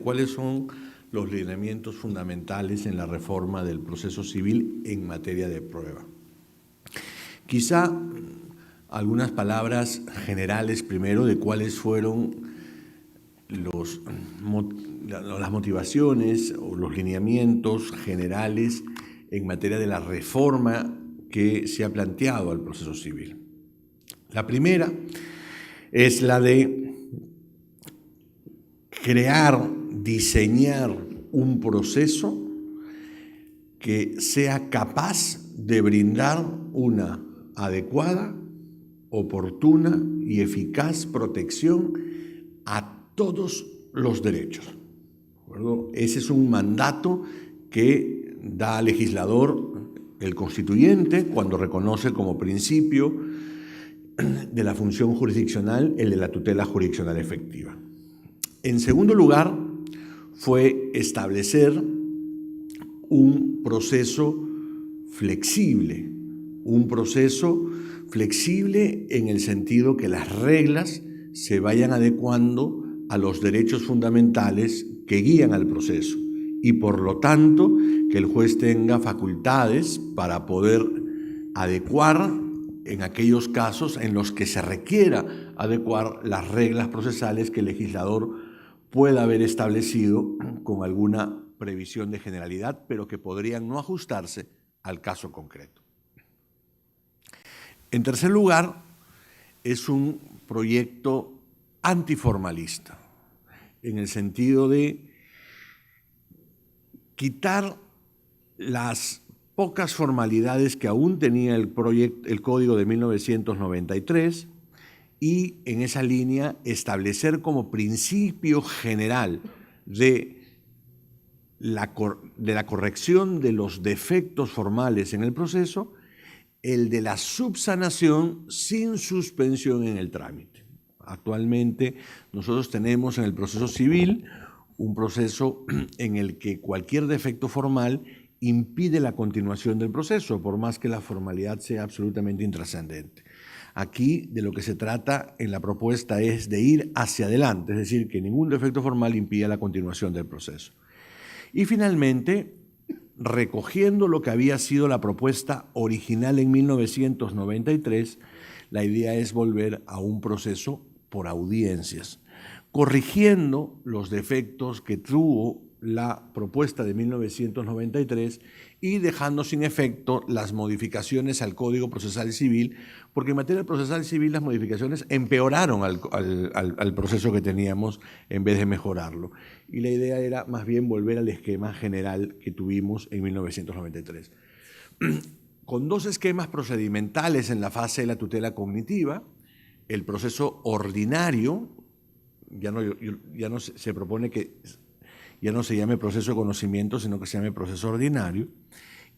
¿Cuáles son los lineamientos fundamentales en la reforma del proceso civil en materia de prueba? Quizá algunas palabras generales primero de cuáles fueron las motivaciones o los lineamientos generales en materia de la reforma que se ha planteado al proceso civil. La primera es la de crear, diseñar un proceso que sea capaz de brindar una adecuada, oportuna y eficaz protección a todos los derechos. Ese es un mandato que da al legislador el constituyente cuando reconoce como principio de la función jurisdiccional el de la tutela jurisdiccional efectiva. En segundo lugar, fue establecer un proceso flexible en el sentido que las reglas se vayan adecuando a los derechos fundamentales que guían al proceso y por lo tanto que el juez tenga facultades para poder adecuar en aquellos casos en los que se requiera adecuar las reglas procesales que el legislador pueda haber establecido con alguna previsión de generalidad, pero que podrían no ajustarse al caso concreto. En tercer lugar, es un proyecto antiformalista, en el sentido de quitar las pocas formalidades que aún tenía el Código de 1993 y en esa línea establecer como principio general de la corrección de los defectos formales en el proceso, el de la subsanación sin suspensión en el trámite. Actualmente nosotros tenemos en el proceso civil un proceso en el que cualquier defecto formal impide la continuación del proceso, por más que la formalidad sea absolutamente intrascendente. Aquí de lo que se trata en la propuesta es de ir hacia adelante, es decir, que ningún defecto formal impida la continuación del proceso. Y finalmente, recogiendo lo que había sido la propuesta original en 1993, la idea es volver a un proceso por audiencias, corrigiendo los defectos que tuvo la propuesta de 1993 y dejando sin efecto las modificaciones al Código Procesal Civil, porque en materia procesal civil las modificaciones empeoraron al proceso que teníamos en vez de mejorarlo. Y la idea era más bien volver al esquema general que tuvimos en 1993. Con dos esquemas procedimentales en la fase de la tutela cognitiva, el proceso ordinario, ya no se propone que ya no se llame proceso de conocimiento, sino que se llame proceso ordinario,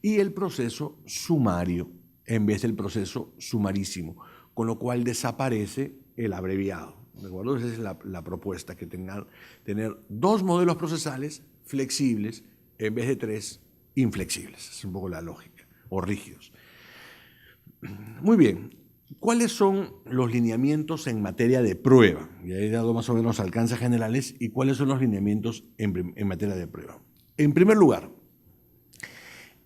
y el proceso sumario, en vez del proceso sumarísimo, con lo cual desaparece el abreviado. ¿De acuerdo? Esa es la propuesta, que tener dos modelos procesales flexibles en vez de tres inflexibles. Es un poco la lógica, o rígidos. Muy bien. ¿Cuáles son los lineamientos en materia de prueba? Ya he dado más o menos alcances generales. ¿Y cuáles son los lineamientos en materia de prueba? En primer lugar,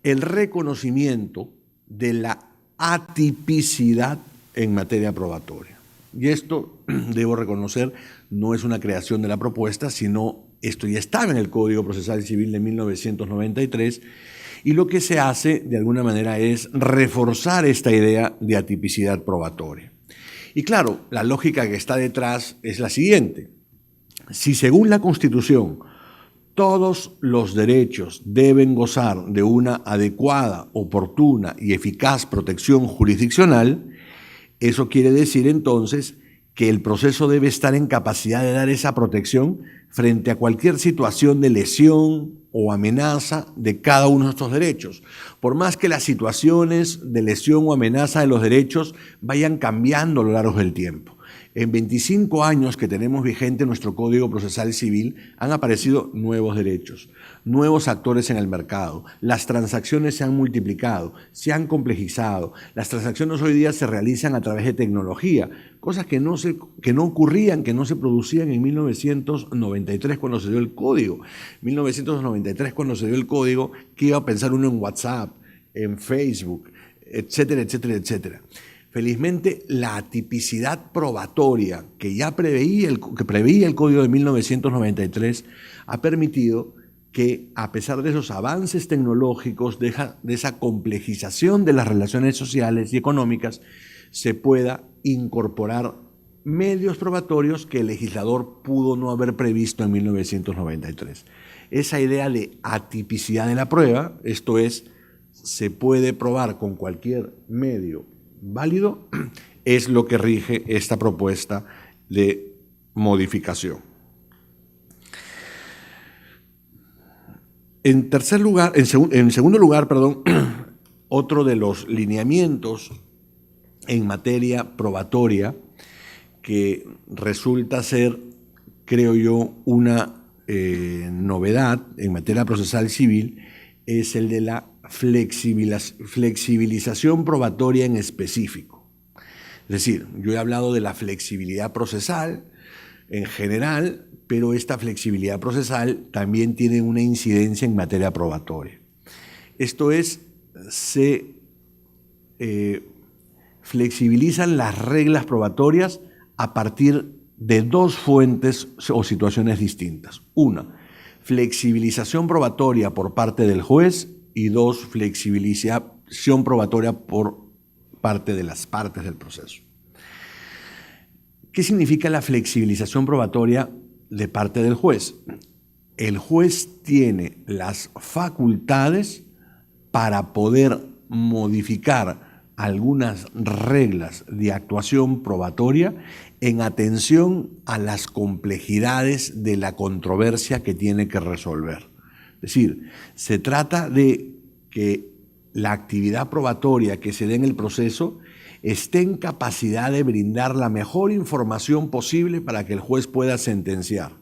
el reconocimiento de la atipicidad en materia probatoria. Y esto, debo reconocer, no es una creación de la propuesta, sino esto ya estaba en el Código Procesal Civil de 1993, y lo que se hace, de alguna manera, es reforzar esta idea de atipicidad probatoria. Y claro, la lógica que está detrás es la siguiente. Si según la Constitución todos los derechos deben gozar de una adecuada, oportuna y eficaz protección jurisdiccional, eso quiere decir entonces que el proceso debe estar en capacidad de dar esa protección frente a cualquier situación de lesión o amenaza de cada uno de estos derechos. Por más que las situaciones de lesión o amenaza de los derechos vayan cambiando a lo largo del tiempo. En 25 años que tenemos vigente nuestro Código Procesal Civil han aparecido nuevos derechos, nuevos actores en el mercado, las transacciones se han multiplicado, se han complejizado, las transacciones hoy día se realizan a través de tecnología, cosas que no ocurrían, que no se producían en 1993 cuando se dio el Código. 1993 cuando se dio el Código, ¿qué iba a pensar uno en WhatsApp, en Facebook, etcétera, etcétera, etcétera? Felizmente, la atipicidad probatoria que ya preveía el Código de 1993 ha permitido que, a pesar de esos avances tecnológicos, de esa complejización de las relaciones sociales y económicas, se pueda incorporar medios probatorios que el legislador pudo no haber previsto en 1993. Esa idea de atipicidad de la prueba, esto es, se puede probar con cualquier medio válido, es lo que rige esta propuesta de modificación. En segundo lugar, otro de los lineamientos en materia probatoria que resulta ser, creo yo, una novedad en materia procesal civil es el de la flexibilización probatoria en específico. Es decir, yo he hablado de la flexibilidad procesal en general, pero esta flexibilidad procesal también tiene una incidencia en materia probatoria. Esto es, se flexibilizan las reglas probatorias a partir de dos fuentes o situaciones distintas. Una, flexibilización probatoria por parte del juez, y dos, flexibilización probatoria por parte de las partes del proceso. ¿Qué significa la flexibilización probatoria de parte del juez? El juez tiene las facultades para poder modificar algunas reglas de actuación probatoria en atención a las complejidades de la controversia que tiene que resolver. Es decir, se trata de que la actividad probatoria que se dé en el proceso esté en capacidad de brindar la mejor información posible para que el juez pueda sentenciar.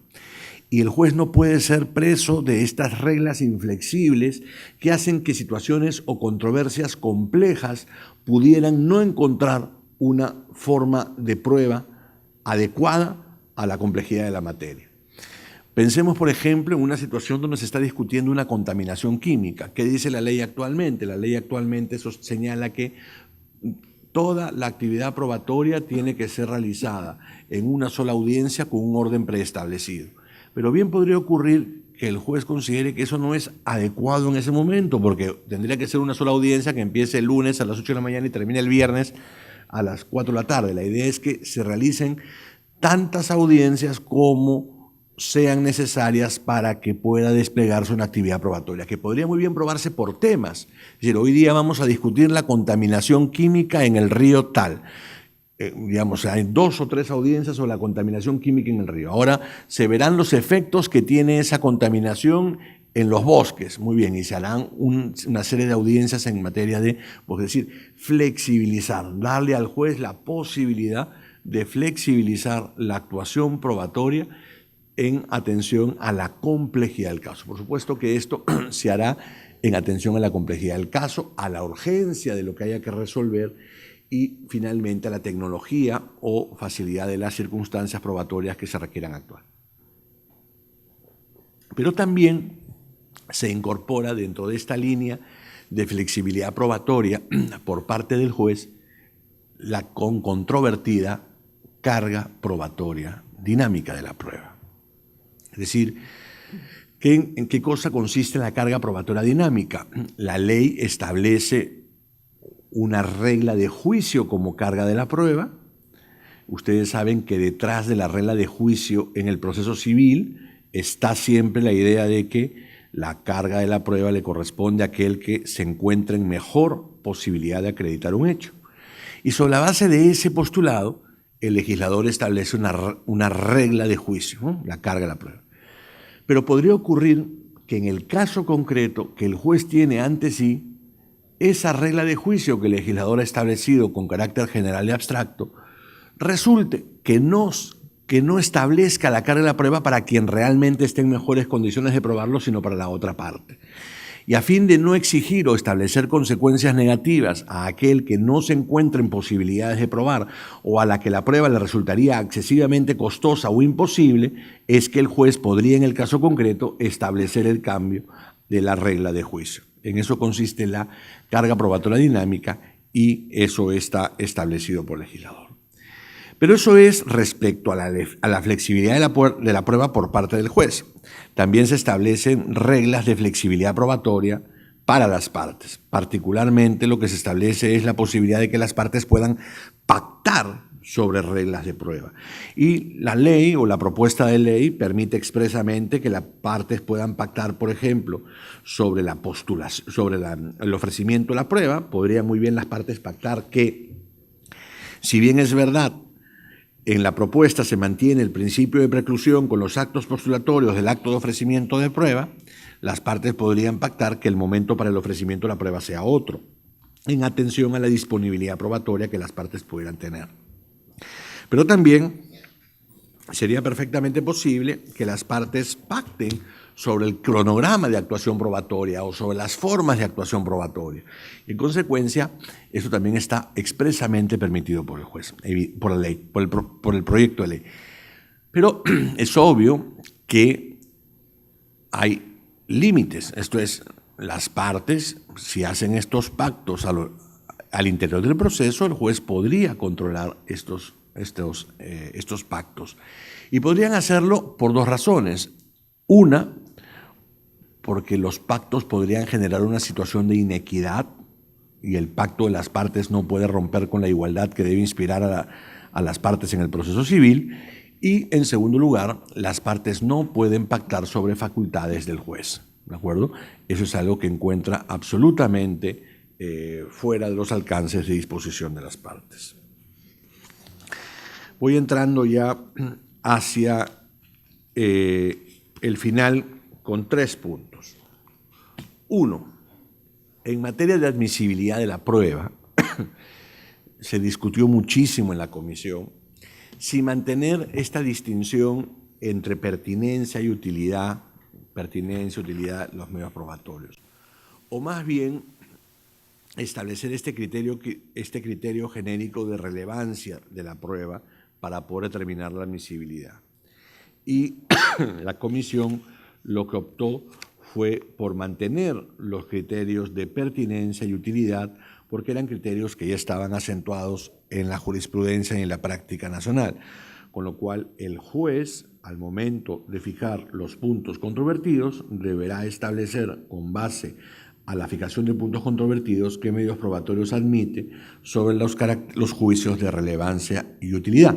Y el juez no puede ser preso de estas reglas inflexibles que hacen que situaciones o controversias complejas pudieran no encontrar una forma de prueba adecuada a la complejidad de la materia. Pensemos, por ejemplo, en una situación donde se está discutiendo una contaminación química. ¿Qué dice la ley actualmente? La ley actualmente señala que toda la actividad probatoria tiene que ser realizada en una sola audiencia con un orden preestablecido. Pero bien podría ocurrir que el juez considere que eso no es adecuado en ese momento, porque tendría que ser una sola audiencia que empiece el lunes a las 8 de la mañana y termine el viernes a las 4 de la tarde. La idea es que se realicen tantas audiencias como sean necesarias para que pueda desplegarse una actividad probatoria, que podría muy bien probarse por temas. Es decir, hoy día vamos a discutir la contaminación química en el río tal. Hay 2 o 3 audiencias sobre la contaminación química en el río. Ahora se verán los efectos que tiene esa contaminación en los bosques. Muy bien, y se harán una serie de audiencias en materia de, es decir, flexibilizar, darle al juez la posibilidad de flexibilizar la actuación probatoria en atención a la complejidad del caso. Por supuesto que esto se hará en atención a la complejidad del caso, a la urgencia de lo que haya que resolver y finalmente a la tecnología o facilidad de las circunstancias probatorias que se requieran actuar. Pero también se incorpora dentro de esta línea de flexibilidad probatoria por parte del juez la controvertida carga probatoria dinámica de la prueba. Es decir, ¿en qué cosa consiste la carga probatoria dinámica? La ley establece una regla de juicio como carga de la prueba. Ustedes saben que detrás de la regla de juicio en el proceso civil está siempre la idea de que la carga de la prueba le corresponde a aquel que se encuentre en mejor posibilidad de acreditar un hecho. Y sobre la base de ese postulado, el legislador establece una regla de juicio, ¿no? La carga de la prueba. Pero podría ocurrir que en el caso concreto que el juez tiene ante sí, esa regla de juicio que el legislador ha establecido con carácter general y abstracto, resulte que no establezca la carga de la prueba para quien realmente esté en mejores condiciones de probarlo, sino para la otra parte. Y a fin de no exigir o establecer consecuencias negativas a aquel que no se encuentre en posibilidades de probar o a la que la prueba le resultaría excesivamente costosa o imposible, es que el juez podría en el caso concreto establecer el cambio de la regla de juicio. En eso consiste la carga probatoria dinámica y eso está establecido por el legislador. Pero eso es respecto a la flexibilidad de la prueba por parte del juez. También se establecen reglas de flexibilidad probatoria para las partes. Particularmente lo que se establece es la posibilidad de que las partes puedan pactar sobre reglas de prueba. Y la ley o la propuesta de ley permite expresamente que las partes puedan pactar, por ejemplo, sobre la postulación, sobre el ofrecimiento de la prueba. Podrían muy bien las partes pactar que, si bien es verdad, en la propuesta se mantiene el principio de preclusión con los actos postulatorios del acto de ofrecimiento de prueba, las partes podrían pactar que el momento para el ofrecimiento de la prueba sea otro, en atención a la disponibilidad probatoria que las partes pudieran tener. Pero también sería perfectamente posible que las partes pacten sobre el cronograma de actuación probatoria o sobre las formas de actuación probatoria. En consecuencia, eso también está expresamente permitido por el juez, por la ley, por el proyecto de ley. Pero es obvio que hay límites. Esto es, las partes, si hacen estos pactos al interior del proceso, el juez podría controlar estos pactos. Y podrían hacerlo por dos razones. Una, porque los pactos podrían generar una situación de inequidad y el pacto de las partes no puede romper con la igualdad que debe inspirar a las partes en el proceso civil. Y, en segundo lugar, las partes no pueden pactar sobre facultades del juez, ¿de acuerdo? Eso es algo que encuentra absolutamente fuera de los alcances de disposición de las partes. Voy entrando ya hacia el final con 3 puntos. 1. En materia de admisibilidad de la prueba, se discutió muchísimo en la comisión si mantener esta distinción entre pertinencia y utilidad, los medios probatorios, o más bien establecer este criterio genérico de relevancia de la prueba para poder determinar la admisibilidad. Y la comisión lo que optó fue por mantener los criterios de pertinencia y utilidad, porque eran criterios que ya estaban acentuados en la jurisprudencia y en la práctica nacional, con lo cual el juez, al momento de fijar los puntos controvertidos, deberá establecer, con base a la fijación de puntos controvertidos, qué medios probatorios admite sobre los juicios de relevancia y utilidad.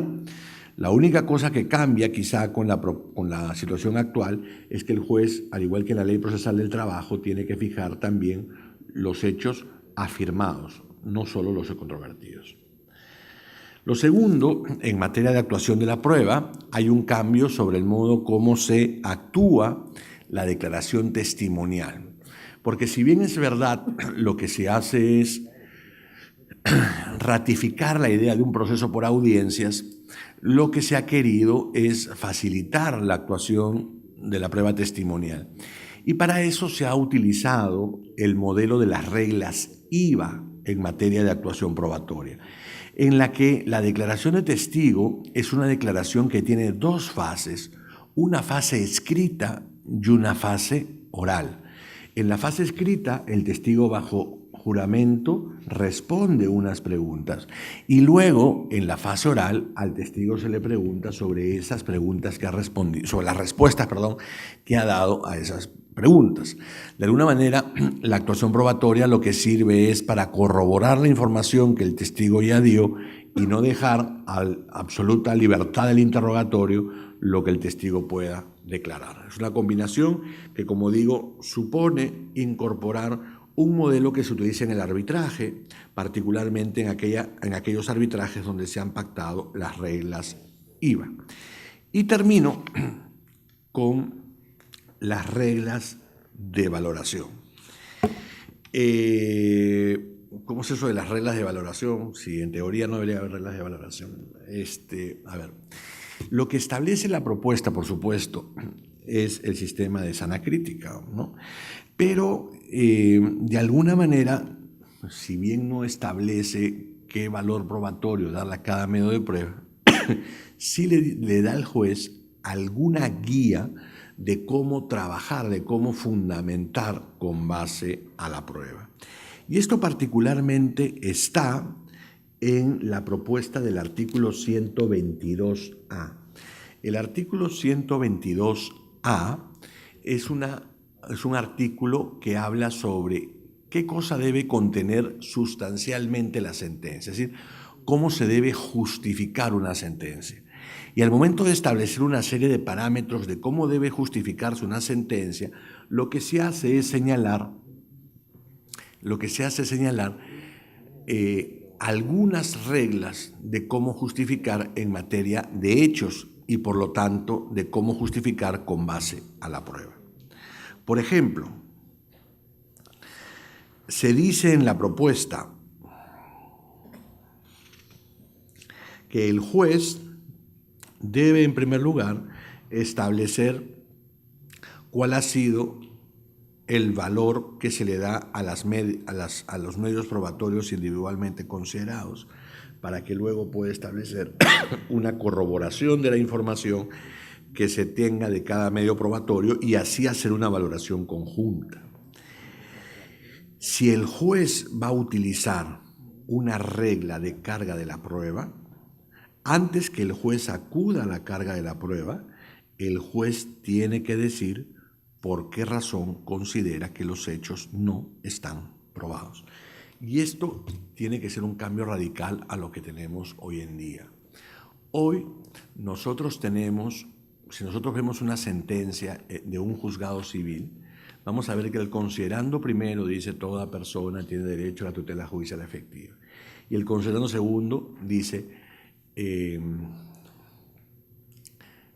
La única cosa que cambia quizá con la situación actual es que el juez, al igual que en la Ley Procesal del Trabajo, tiene que fijar también los hechos afirmados, no solo los controvertidos. Lo segundo, en materia de actuación de la prueba, hay un cambio sobre el modo como se actúa la declaración testimonial. Porque si bien es verdad, lo que se hace es ratificar la idea de un proceso por audiencias, lo que se ha querido es facilitar la actuación de la prueba testimonial. Y para eso se ha utilizado el modelo de las reglas IVA en materia de actuación probatoria, en la que la declaración de testigo es una declaración que tiene 2 fases, una fase escrita y una fase oral. En la fase escrita, el testigo bajo juramento responde unas preguntas y luego en la fase oral al testigo se le pregunta sobre esas preguntas que ha respondido, sobre las respuestas, que ha dado a esas preguntas. De alguna manera, la actuación probatoria lo que sirve es para corroborar la información que el testigo ya dio y no dejar a absoluta libertad del interrogatorio lo que el testigo pueda declarar. Es una combinación que, como digo, supone incorporar un modelo que se utiliza en el arbitraje, particularmente en aquellos arbitrajes donde se han pactado las reglas IVA. Y termino con las reglas de valoración. ¿cómo es eso de las reglas de valoración? Si en teoría no debería haber reglas de valoración. A ver, lo que establece la propuesta, por supuesto, es el sistema de sana crítica, ¿no? Pero, de alguna manera, si bien no establece qué valor probatorio darle a cada medio de prueba, sí le da al juez alguna guía de cómo trabajar, de cómo fundamentar con base a la prueba. Y esto particularmente está en la propuesta del artículo 122A. El artículo 122A es un artículo que habla sobre qué cosa debe contener sustancialmente la sentencia, es decir, cómo se debe justificar una sentencia. Y al momento de establecer una serie de parámetros de cómo debe justificarse una sentencia, lo que se hace es señalar algunas reglas de cómo justificar en materia de hechos y, por lo tanto, de cómo justificar con base a la prueba. Por ejemplo, se dice en la propuesta que el juez debe, en primer lugar, establecer cuál ha sido el valor que se le da a los medios probatorios individualmente considerados, para que luego pueda establecer una corroboración de la información que se tenga de cada medio probatorio y así hacer una valoración conjunta. Si el juez va a utilizar una regla de carga de la prueba, antes que el juez acuda a la carga de la prueba, el juez tiene que decir por qué razón considera que los hechos no están probados. Y esto tiene que ser un cambio radical a lo que tenemos hoy en día. Hoy nosotros tenemos, si nosotros vemos una sentencia de un juzgado civil, vamos a ver que el considerando primero dice toda persona tiene derecho a la tutela judicial efectiva. Y el considerando segundo dice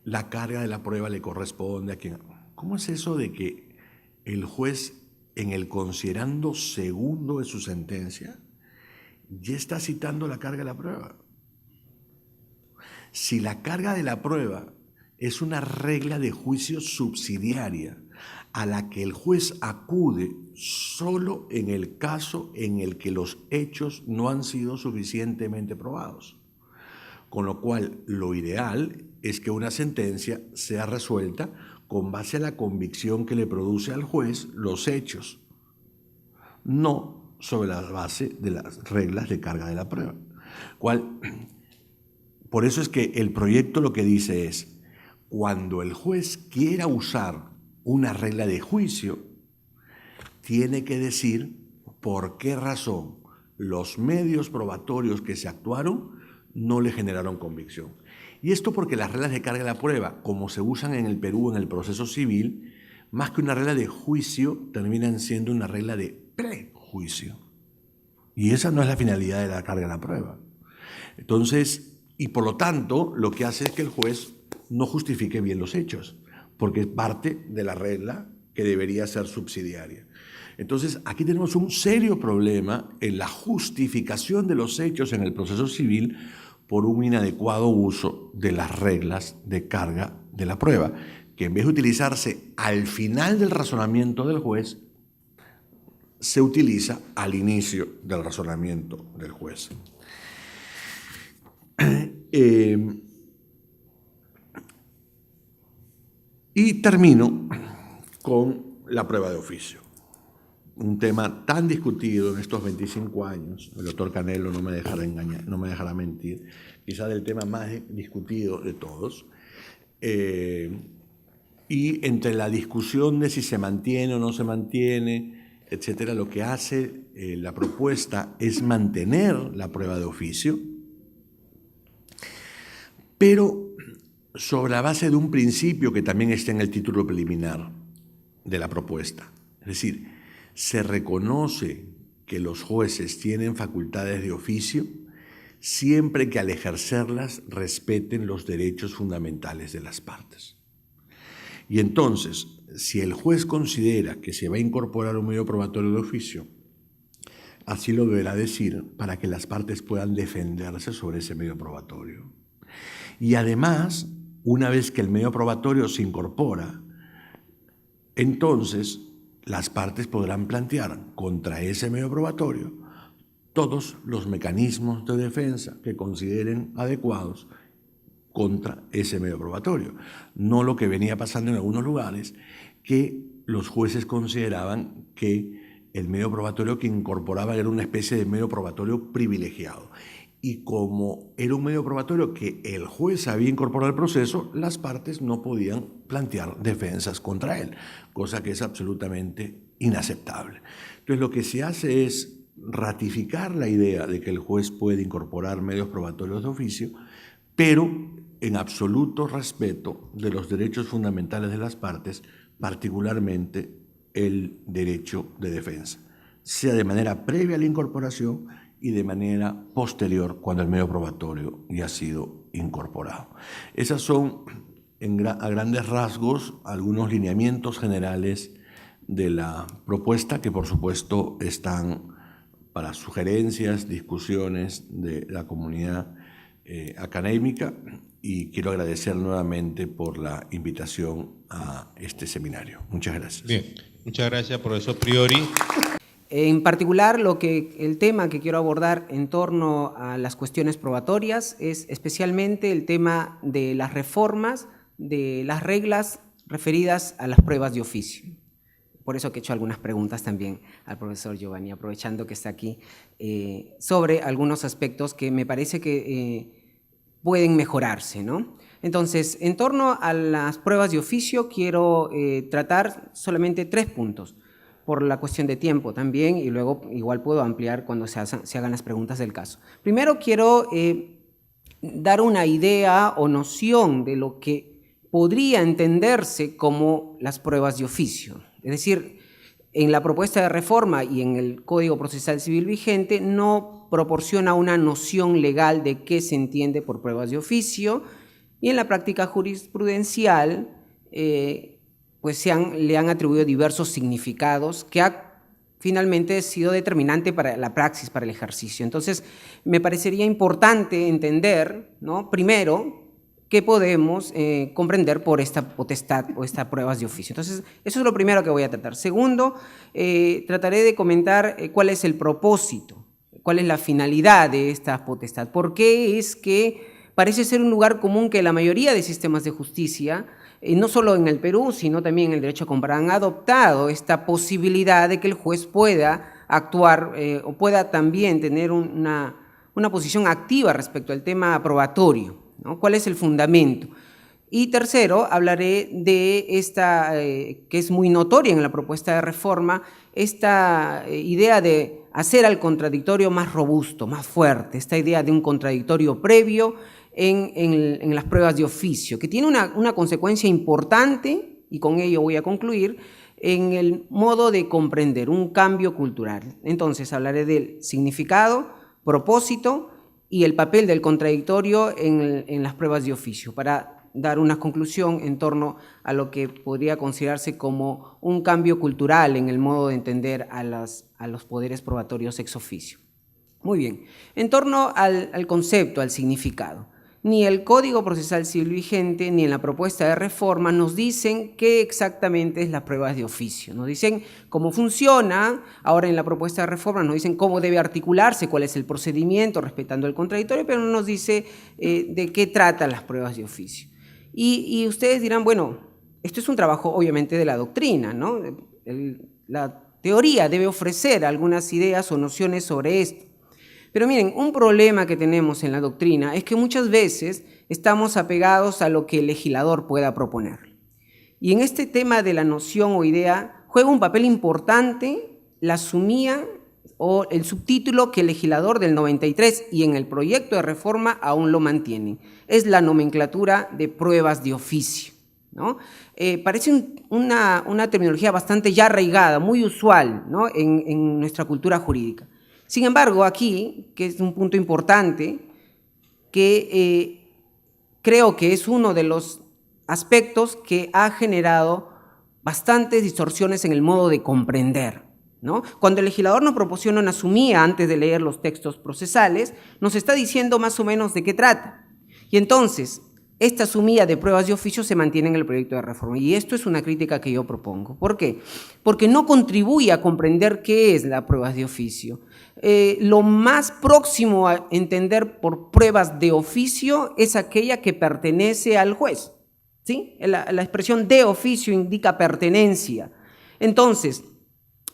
la carga de la prueba le corresponde a quien... ¿Cómo es eso de que el juez, en el considerando segundo de su sentencia, ya está citando la carga de la prueba? Si la carga de la prueba es una regla de juicio subsidiaria a la que el juez acude solo en el caso en el que los hechos no han sido suficientemente probados. Con lo cual, lo ideal es que una sentencia sea resuelta con base a la convicción que le produce al juez los hechos, no sobre la base de las reglas de carga de la prueba. Por eso es que el proyecto lo que dice es, cuando el juez quiera usar una regla de juicio, tiene que decir por qué razón los medios probatorios que se actuaron no le generaron convicción. Y esto porque las reglas de carga de la prueba, como se usan en el Perú en el proceso civil, más que una regla de juicio, terminan siendo una regla de prejuicio. Y esa no es la finalidad de la carga de la prueba. Entonces, y por lo tanto, lo que hace es que el juez no justifique bien los hechos, porque es parte de la regla que debería ser subsidiaria. Entonces, aquí tenemos un serio problema en la justificación de los hechos en el proceso civil por un inadecuado uso de las reglas de carga de la prueba, que en vez de utilizarse al final del razonamiento del juez, se utiliza al inicio del razonamiento del juez. Y termino con la prueba de oficio. Un tema tan discutido en estos 25 años, el doctor Canelo no me dejará mentir, quizás el tema más discutido de todos, y entre la discusión de si se mantiene o no se mantiene, etcétera, lo que hace la propuesta es mantener la prueba de oficio, pero sobre la base de un principio que también está en el título preliminar de la propuesta. Es decir, se reconoce que los jueces tienen facultades de oficio siempre que al ejercerlas respeten los derechos fundamentales de las partes. Y entonces, si el juez considera que se va a incorporar un medio probatorio de oficio, así lo deberá decir para que las partes puedan defenderse sobre ese medio probatorio. Y además, una vez que el medio probatorio se incorpora, entonces las partes podrán plantear contra ese medio probatorio todos los mecanismos de defensa que consideren adecuados contra ese medio probatorio. No lo que venía pasando en algunos lugares, que los jueces consideraban que el medio probatorio que incorporaba era una especie de medio probatorio privilegiado. Y como era un medio probatorio que el juez había incorporado al proceso, las partes no podían plantear defensas contra él, cosa que es absolutamente inaceptable. Entonces, lo que se hace es ratificar la idea de que el juez puede incorporar medios probatorios de oficio, pero en absoluto respeto de los derechos fundamentales de las partes, particularmente el derecho de defensa, sea de manera previa a la incorporación y de manera posterior cuando el medio probatorio ya ha sido incorporado. Esas son, a grandes rasgos, algunos lineamientos generales de la propuesta, que por supuesto están para sugerencias, discusiones de la comunidad académica, y quiero agradecer nuevamente por la invitación a este seminario. Muchas gracias. Bien, muchas gracias, profesor Priori. En particular, el tema que quiero abordar en torno a las cuestiones probatorias es especialmente el tema de las reformas de las reglas referidas a las pruebas de oficio. Por eso que he hecho algunas preguntas también al profesor Giovanni, aprovechando que está aquí, sobre algunos aspectos que me parece que pueden mejorarse, ¿no? Entonces, en torno a las pruebas de oficio, quiero tratar solamente 3 puntos, por la cuestión de tiempo también, y luego igual puedo ampliar cuando se hagan las preguntas del caso. Primero quiero dar una idea o noción de lo que podría entenderse como las pruebas de oficio. Es decir, en la propuesta de reforma y en el Código Procesal Civil vigente no proporciona una noción legal de qué se entiende por pruebas de oficio, y en la práctica jurisprudencial pues le han atribuido diversos significados que ha finalmente sido determinante para la praxis, para el ejercicio. Entonces, me parecería importante entender, ¿no?, primero, qué podemos comprender por esta potestad o estas pruebas de oficio. Entonces, eso es lo primero que voy a tratar. Segundo, trataré de comentar cuál es el propósito, cuál es la finalidad de esta potestad. ¿Por qué es que parece ser un lugar común que la mayoría de sistemas de justicia, no solo en el Perú, sino también en el derecho comparado, han adoptado esta posibilidad de que el juez pueda actuar o pueda también tener una posición activa respecto al tema probatorio, ¿no? ¿Cuál es el fundamento? Y tercero, hablaré de esta, que es muy notoria en la propuesta de reforma, esta idea de hacer al contradictorio más robusto, más fuerte, esta idea de un contradictorio previo en las pruebas de oficio, que tiene una consecuencia importante, y con ello voy a concluir, en el modo de comprender, un cambio cultural. Entonces, hablaré del significado, propósito y el papel del contradictorio en las pruebas de oficio, para dar una conclusión en torno a lo que podría considerarse como un cambio cultural en el modo de entender a los poderes probatorios ex oficio. Muy bien, en torno al concepto, al significado. Ni el Código Procesal Civil vigente ni en la propuesta de reforma nos dicen qué exactamente es las pruebas de oficio. Nos dicen cómo funciona, ahora en la propuesta de reforma nos dicen cómo debe articularse, cuál es el procedimiento respetando el contradictorio, pero no nos dice de qué tratan las pruebas de oficio. Y ustedes dirán, bueno, esto es un trabajo obviamente de la doctrina, ¿no? La teoría debe ofrecer algunas ideas o nociones sobre esto. Pero miren, un problema que tenemos en la doctrina es que muchas veces estamos apegados a lo que el legislador pueda proponer. Y en este tema de la noción o idea juega un papel importante la sumía o el subtítulo que el legislador del 93 y en el proyecto de reforma aún lo mantienen. Es la nomenclatura de pruebas de oficio, ¿no? Parece una terminología bastante ya arraigada, muy usual, ¿no?, en nuestra cultura jurídica. Sin embargo, aquí, que es un punto importante, que creo que es uno de los aspectos que ha generado bastantes distorsiones en el modo de comprender, ¿no? Cuando el legislador nos proporciona una sumía antes de leer los textos procesales, nos está diciendo más o menos de qué trata. Y entonces, esta sumía de pruebas de oficio se mantiene en el proyecto de reforma. Y esto es una crítica que yo propongo. ¿Por qué? Porque no contribuye a comprender qué es la prueba de oficio. Lo más próximo a entender por pruebas de oficio es aquella que pertenece al juez, ¿sí? La expresión de oficio indica pertenencia. Entonces,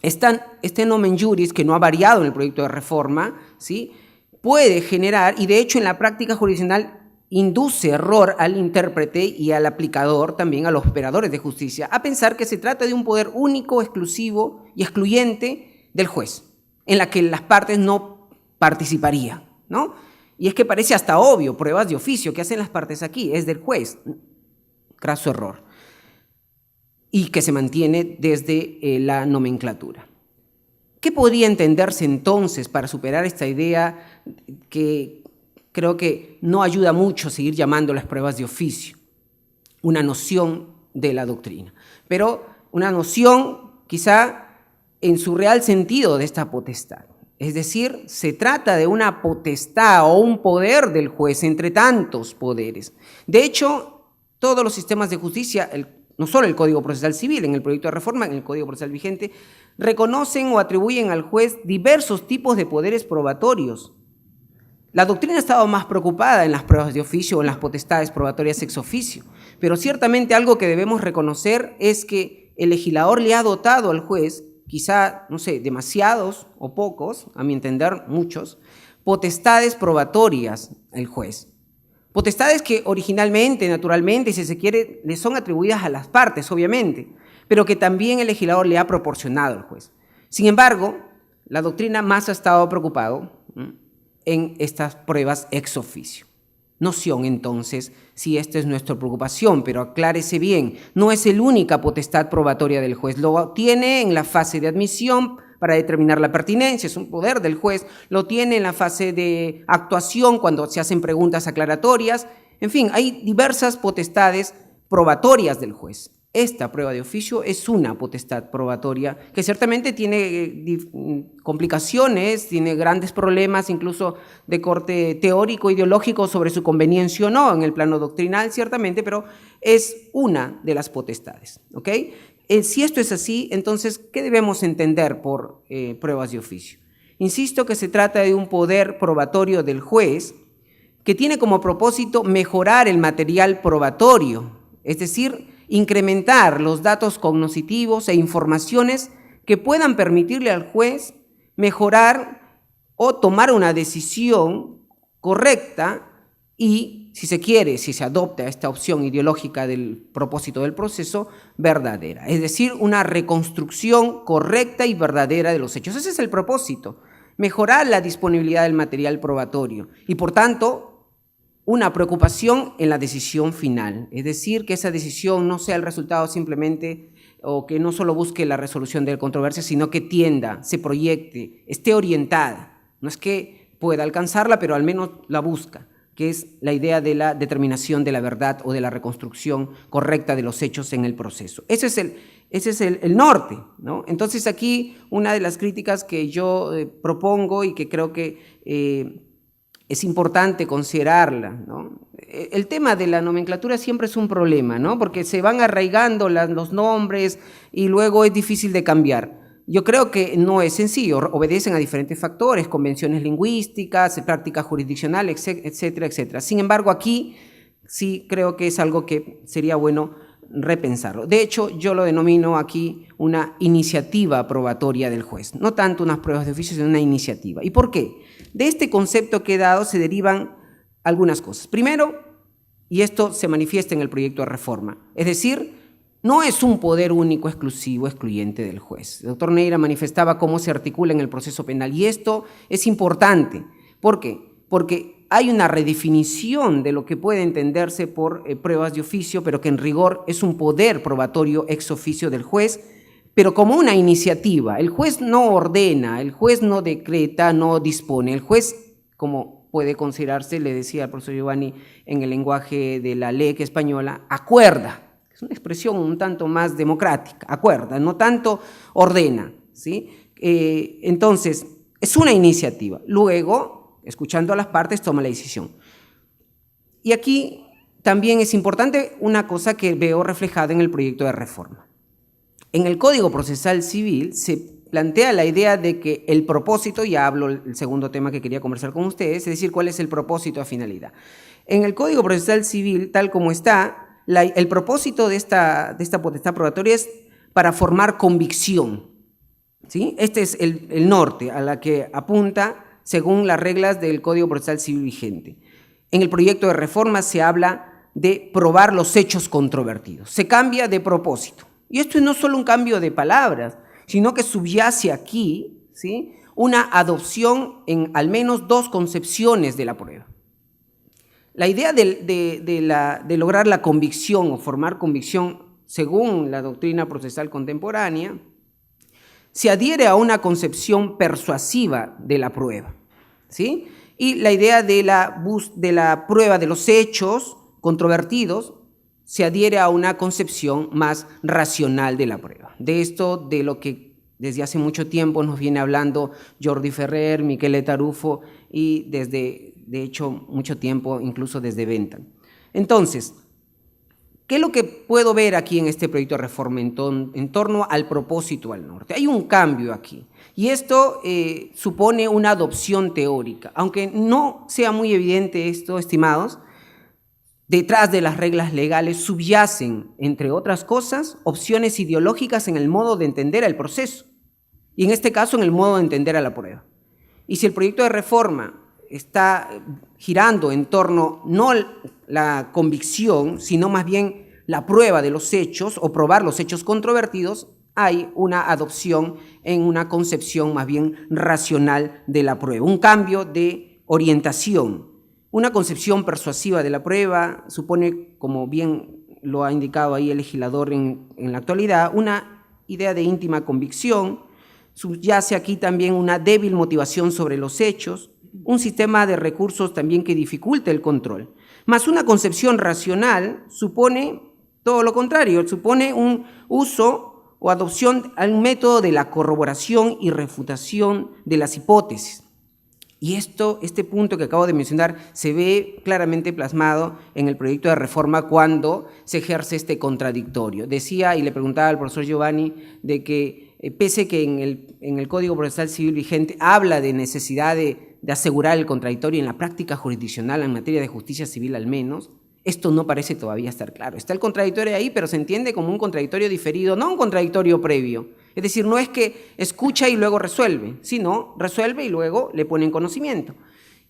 este nomen juris, que no ha variado en el proyecto de reforma, ¿sí?, puede generar, y de hecho en la práctica jurisdiccional induce error al intérprete y al aplicador, también a los operadores de justicia, a pensar que se trata de un poder único, exclusivo y excluyente del juez, en la que las partes no participarían, ¿no? Y es que parece hasta obvio, pruebas de oficio, ¿qué hacen las partes aquí? Es del juez. Craso error. Y que se mantiene desde la nomenclatura. ¿Qué podría entenderse entonces para superar esta idea que creo que no ayuda mucho a seguir llamando las pruebas de oficio? Una noción de la doctrina, pero una noción quizá en su real sentido de esta potestad. Es decir, se trata de una potestad o un poder del juez entre tantos poderes. De hecho, todos los sistemas de justicia, no solo el Código Procesal Civil, en el proyecto de reforma, en el Código Procesal vigente, reconocen o atribuyen al juez diversos tipos de poderes probatorios. La doctrina ha estado más preocupada en las pruebas de oficio o en las potestades probatorias ex oficio, pero ciertamente algo que debemos reconocer es que el legislador le ha dotado al juez, quizá, no sé, demasiados o pocos, a mi entender muchos, potestades probatorias al juez. Potestades que originalmente, naturalmente, si se quiere, le son atribuidas a las partes, obviamente, pero que también el legislador le ha proporcionado al juez. Sin embargo, la doctrina más ha estado preocupado en estas pruebas ex oficio. Noción, entonces, si esta es nuestra preocupación, pero aclárese bien, no es la única potestad probatoria del juez, lo tiene en la fase de admisión para determinar la pertinencia, es un poder del juez, lo tiene en la fase de actuación cuando se hacen preguntas aclaratorias, en fin, hay diversas potestades probatorias del juez. Esta prueba de oficio es una potestad probatoria que ciertamente tiene complicaciones, tiene grandes problemas, incluso de corte teórico, ideológico, sobre su conveniencia o no en el plano doctrinal, ciertamente, pero es una de las potestades, ¿ok? Si esto es así, entonces, ¿qué debemos entender por pruebas de oficio? Insisto que se trata de un poder probatorio del juez que tiene como propósito mejorar el material probatorio, es decir, incrementar los datos cognitivos e informaciones que puedan permitirle al juez mejorar o tomar una decisión correcta y, si se quiere, si se adopta esta opción ideológica del propósito del proceso, verdadera. Es decir, una reconstrucción correcta y verdadera de los hechos. Ese es el propósito, mejorar la disponibilidad del material probatorio y, por tanto, una preocupación en la decisión final, es decir, que esa decisión no sea el resultado simplemente o que no solo busque la resolución de la controversia, sino que tienda, se proyecte, esté orientada. No es que pueda alcanzarla, pero al menos la busca, que es la idea de la determinación de la verdad o de la reconstrucción correcta de los hechos en el proceso. Ese es el norte, ¿no? Entonces aquí una de las críticas que yo propongo y que creo que es importante considerarla, ¿no? El tema de la nomenclatura siempre es un problema, ¿no? Porque se van arraigando los nombres y luego es difícil de cambiar. Yo creo que no es sencillo, obedecen a diferentes factores, convenciones lingüísticas, práctica jurisdiccional, etcétera, etcétera. Sin embargo, aquí sí creo que es algo que sería bueno repensarlo. De hecho, yo lo denomino aquí una iniciativa probatoria del juez, no tanto unas pruebas de oficio, sino una iniciativa. ¿Y por qué? De este concepto que he dado se derivan algunas cosas. Primero, y esto se manifiesta en el proyecto de reforma, es decir, no es un poder único, exclusivo, excluyente del juez. El doctor Neira manifestaba cómo se articula en el proceso penal y esto es importante. ¿Por qué? Porque hay una redefinición de lo que puede entenderse por pruebas de oficio, pero que en rigor es un poder probatorio ex oficio del juez, pero como una iniciativa. El juez no ordena, el juez no decreta, no dispone. El juez, como puede considerarse, le decía al profesor Giovanni en el lenguaje de la ley española, acuerda. Es una expresión un tanto más democrática, acuerda, no tanto ordena, ¿sí? Entonces, es una iniciativa. Luego, escuchando a las partes, toma la decisión. Y aquí también es importante una cosa que veo reflejada en el proyecto de reforma. En el Código Procesal Civil se plantea la idea de que el propósito, ya hablo el segundo tema que quería conversar con ustedes, es decir, cuál es el propósito a finalidad. En el Código Procesal Civil, tal como está, el propósito de esta potestad probatoria es para formar convicción, ¿sí? Este es el norte a la que apunta según las reglas del Código Procesal Civil vigente. En el proyecto de reforma se habla de probar los hechos controvertidos. Se cambia de propósito. Y esto no es solo un cambio de palabras, sino que subyace aquí, ¿sí?, una adopción en al menos dos concepciones de la prueba. La idea de lograr la convicción o formar convicción según la doctrina procesal contemporánea se adhiere a una concepción persuasiva de la prueba, ¿sí? Y la idea de la prueba de los hechos controvertidos se adhiere a una concepción más racional de la prueba. De esto, de lo que desde hace mucho tiempo nos viene hablando Jordi Ferrer, Michele Tarufo y desde, de hecho, mucho tiempo, incluso desde Bentham. Entonces, ¿qué es lo que puedo ver aquí en este proyecto de reforma en torno al propósito al norte? Hay un cambio aquí, y esto supone una adopción teórica. Aunque no sea muy evidente esto, estimados, detrás de las reglas legales subyacen, entre otras cosas, opciones ideológicas en el modo de entender el proceso, y en este caso en el modo de entender a la prueba. Y si el proyecto de reforma está girando en torno no la convicción, sino más bien la prueba de los hechos o probar los hechos controvertidos, hay una adopción en una concepción más bien racional de la prueba, un cambio de orientación. Una concepción persuasiva de la prueba supone, como bien lo ha indicado ahí el legislador en la actualidad, una idea de íntima convicción. Subyace aquí también una débil motivación sobre los hechos, un sistema de recursos también que dificulte el control. Más una concepción racional supone todo lo contrario, supone un uso o adopción al método de la corroboración y refutación de las hipótesis. Y este punto que acabo de mencionar se ve claramente plasmado en el proyecto de reforma cuando se ejerce este contradictorio. Decía y le preguntaba al profesor Giovanni de que pese que en el Código Procesal Civil vigente habla de necesidad de asegurar el contradictorio en la práctica jurisdiccional en materia de justicia civil al menos, esto no parece todavía estar claro. Está el contradictorio ahí, pero se entiende como un contradictorio diferido, no un contradictorio previo. Es decir, no es que escucha y luego resuelve, sino resuelve y luego le pone en conocimiento.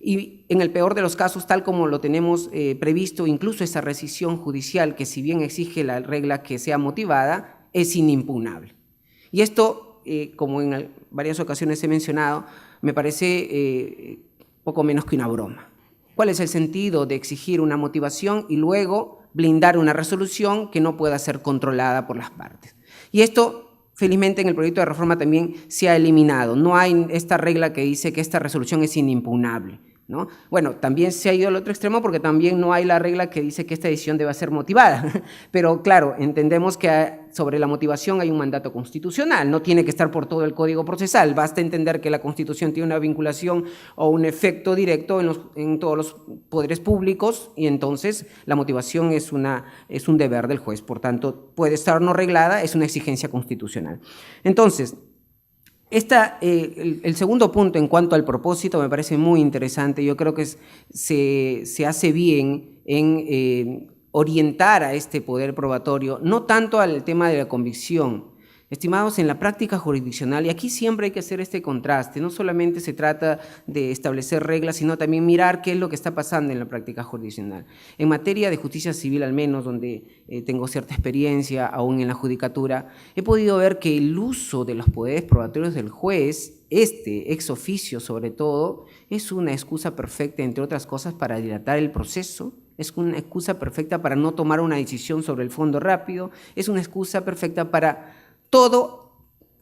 Y en el peor de los casos, tal como lo tenemos previsto, incluso esa rescisión judicial, que si bien exige la regla que sea motivada, es inimpugnable. Y esto, como en varias ocasiones he mencionado, me parece poco menos que una broma. ¿Cuál es el sentido de exigir una motivación y luego blindar una resolución que no pueda ser controlada por las partes? Y esto, felizmente, en el proyecto de reforma también se ha eliminado. No hay esta regla que dice que esta resolución es inimpugnable, ¿no? Bueno, también se ha ido al otro extremo porque también no hay la regla que dice que esta decisión debe ser motivada. Pero claro, entendemos que sobre la motivación hay un mandato constitucional, no tiene que estar por todo el Código Procesal, basta entender que la Constitución tiene una vinculación o un efecto directo en todos los poderes públicos y entonces la motivación es un deber del juez, por tanto puede estar no reglada, es una exigencia constitucional. Entonces, el segundo punto en cuanto al propósito me parece muy interesante. Yo creo que se hace bien en orientar a este poder probatorio, no tanto al tema de la convicción. Estimados, en la práctica jurisdiccional, y aquí siempre hay que hacer este contraste, no solamente se trata de establecer reglas, sino también mirar qué es lo que está pasando en la práctica jurisdiccional. En materia de justicia civil, al menos, donde tengo cierta experiencia, aún en la judicatura, he podido ver que el uso de los poderes probatorios del juez, ex oficio sobre todo, es una excusa perfecta, entre otras cosas, para dilatar el proceso. Es una excusa perfecta para no tomar una decisión sobre el fondo rápido, es una excusa perfecta para todo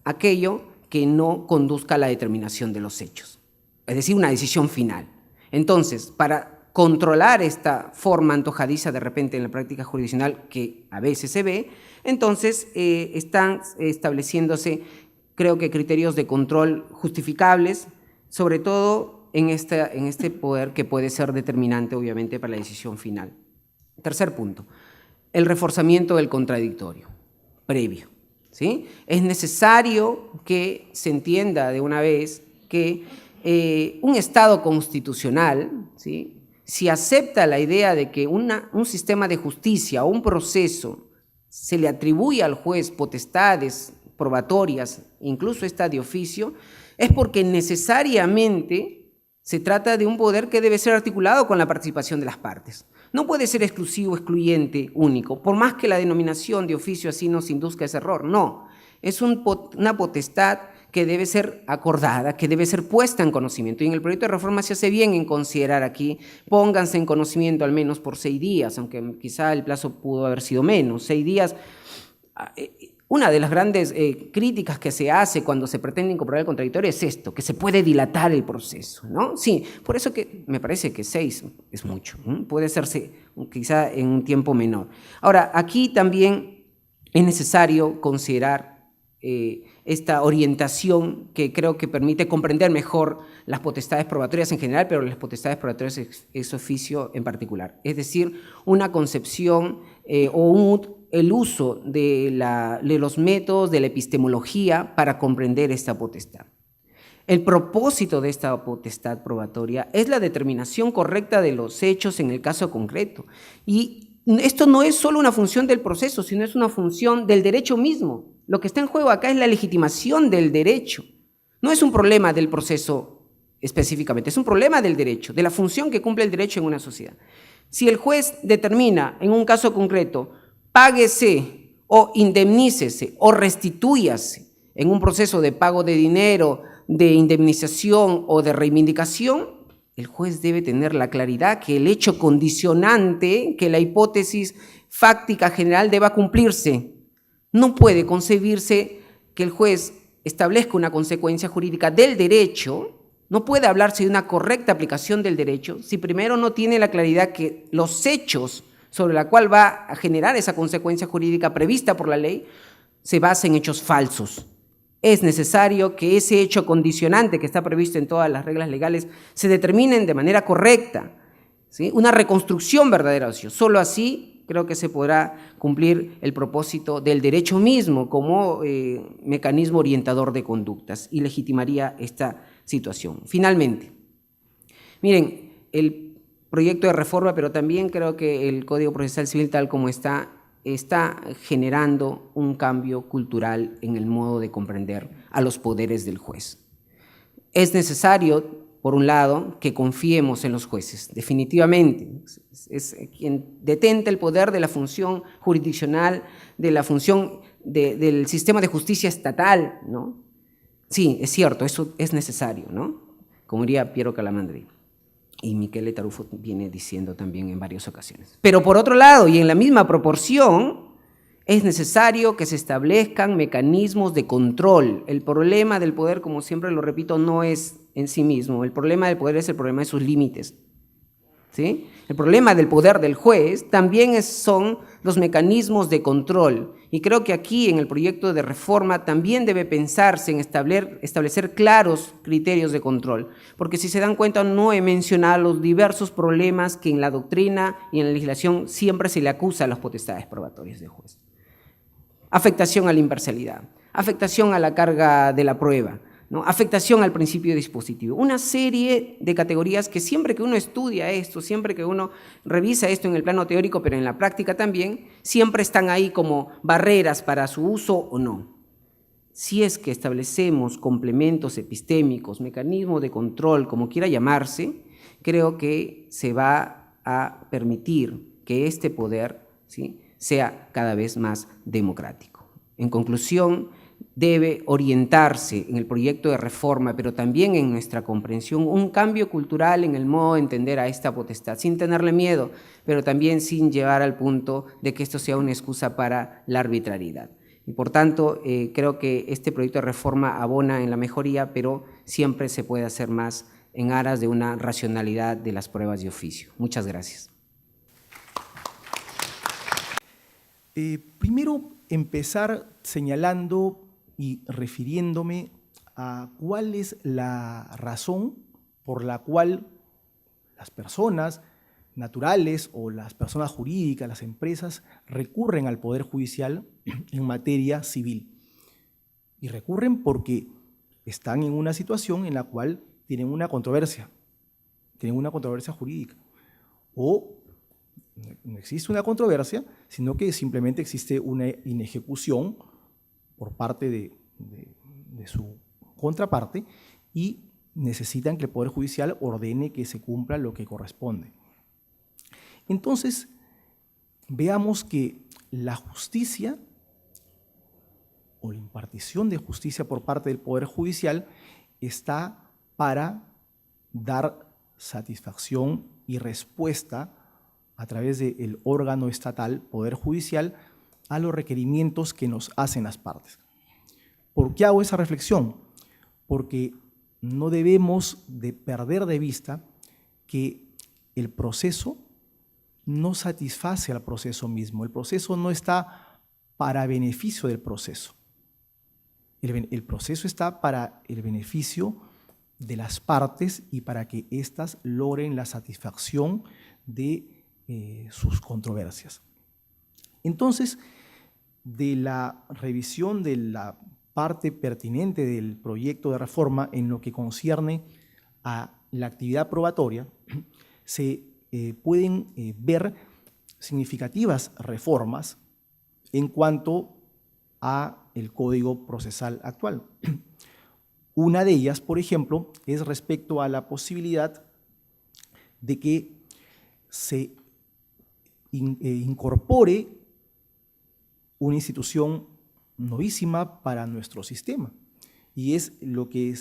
aquello que no conduzca a la determinación de los hechos, es decir, una decisión final. Entonces, para controlar esta forma antojadiza de repente en la práctica jurisdiccional que a veces se ve, entonces están estableciéndose creo que criterios de control justificables, sobre todo en este poder que puede ser determinante, obviamente, para la decisión final. Tercer punto, el reforzamiento del contradictorio previo, ¿sí? Es necesario que se entienda de una vez que un Estado constitucional, ¿sí?, si acepta la idea de que un sistema de justicia o un proceso se le atribuye al juez potestades probatorias, incluso esta de oficio, es porque necesariamente se trata de un poder que debe ser articulado con la participación de las partes. No puede ser exclusivo, excluyente, único, por más que la denominación de oficio así nos induzca a ese error. No, es una potestad que debe ser acordada, que debe ser puesta en conocimiento. Y en el proyecto de reforma se hace bien en considerar aquí, pónganse en conocimiento al menos por 6 días, aunque quizá el plazo pudo haber sido menos. 6 días, una de las grandes críticas que se hace cuando se pretende incorporar el contradictorio es esto, que se puede dilatar el proceso, ¿no? Sí, por eso que me parece que 6 es mucho, puede hacerse quizá en un tiempo menor. Ahora, aquí también es necesario considerar esta orientación que creo que permite comprender mejor las potestades probatorias en general, pero las potestades probatorias ex oficio en particular. Es decir, una concepción el uso de los métodos de la epistemología para comprender esta potestad. El propósito de esta potestad probatoria es la determinación correcta de los hechos en el caso concreto. Y esto no es solo una función del proceso, sino es una función del derecho mismo. Lo que está en juego acá es la legitimación del derecho. No es un problema del proceso específicamente, es un problema del derecho, de la función que cumple el derecho en una sociedad. Si el juez determina en un caso concreto, páguese o indemnícese o restitúyase en un proceso de pago de dinero, de indemnización o de reivindicación, el juez debe tener la claridad que el hecho condicionante, que la hipótesis fáctica general deba cumplirse. No puede concebirse que el juez establezca una consecuencia jurídica del derecho, no puede hablarse de una correcta aplicación del derecho si primero no tiene la claridad que los hechos sobre la cual va a generar esa consecuencia jurídica prevista por la ley se basen en hechos falsos. Es necesario que ese hecho condicionante que está previsto en todas las reglas legales se determinen de manera correcta, ¿sí? Una reconstrucción verdadera. Solo así creo que se podrá cumplir el propósito del derecho mismo como mecanismo orientador de conductas y legitimaría esta situación. Finalmente, miren, el proyecto de reforma, pero también creo que el Código Procesal Civil tal como está generando un cambio cultural en el modo de comprender a los poderes del juez. Es necesario, por un lado, que confiemos en los jueces, definitivamente. Es quien detenta el poder de la función jurisdiccional, de la función del sistema de justicia estatal, ¿no? Sí, es cierto, eso es necesario, ¿no? Como diría Piero Calamandri. Y Michele Tarufo viene diciendo también en varias ocasiones. Pero por otro lado, y en la misma proporción, es necesario que se establezcan mecanismos de control. El problema del poder, como siempre lo repito, no es en sí mismo. El problema del poder es el problema de sus límites, ¿sí? El problema del poder del juez también son los mecanismos de control. Y creo que aquí en el proyecto de reforma también debe pensarse en establecer claros criterios de control, porque si se dan cuenta no he mencionado los diversos problemas que en la doctrina y en la legislación siempre se le acusa a las potestades probatorias del juez. Afectación a la imparcialidad, afectación a la carga de la prueba, ¿no? Afectación al principio dispositivo. Una serie de categorías que siempre que uno estudia esto, siempre que uno revisa esto en el plano teórico, pero en la práctica también, siempre están ahí como barreras para su uso o no. Si es que establecemos complementos epistémicos, mecanismos de control, como quiera llamarse, creo que se va a permitir que este poder, ¿sí?, sea cada vez más democrático. En conclusión, debe orientarse en el proyecto de reforma, pero también en nuestra comprensión, un cambio cultural en el modo de entender a esta potestad, sin tenerle miedo, pero también sin llevar al punto de que esto sea una excusa para la arbitrariedad. Y por tanto, creo que este proyecto de reforma abona en la mejoría, pero siempre se puede hacer más en aras de una racionalidad de las pruebas de oficio. Muchas gracias. Primero, empezar señalando y refiriéndome a cuál es la razón por la cual las personas naturales o las personas jurídicas, las empresas, recurren al Poder Judicial en materia civil. Y recurren porque están en una situación en la cual tienen una controversia jurídica. O no existe una controversia, sino que simplemente existe una inejecución por parte de su contraparte y necesitan que el Poder Judicial ordene que se cumpla lo que corresponde. Entonces, veamos que la justicia o la impartición de justicia por parte del Poder Judicial está para dar satisfacción y respuesta a través del órgano estatal, Poder Judicial, a los requerimientos que nos hacen las partes. ¿Por qué hago esa reflexión? Porque no debemos de perder de vista que el proceso no satisface al proceso mismo. El proceso no está para beneficio del proceso. El proceso está para el beneficio de las partes y para que éstas logren la satisfacción de sus controversias. Entonces, de la revisión de la parte pertinente del proyecto de reforma en lo que concierne a la actividad probatoria, se pueden ver significativas reformas en cuanto a el Código Procesal actual. Una de ellas, por ejemplo, es respecto a la posibilidad de que se incorpore una institución novísima para nuestro sistema, y es lo que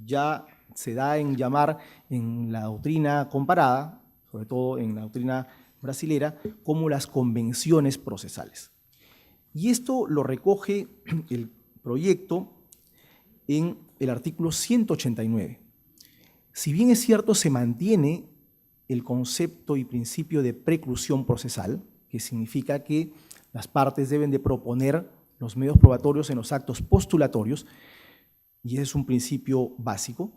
ya se da en llamar en la doctrina comparada, sobre todo en la doctrina brasilera, como las convenciones procesales. Y esto lo recoge el proyecto en el artículo 189. Si bien es cierto, se mantiene el concepto y principio de preclusión procesal, que significa que las partes deben de proponer los medios probatorios en los actos postulatorios, y ese es un principio básico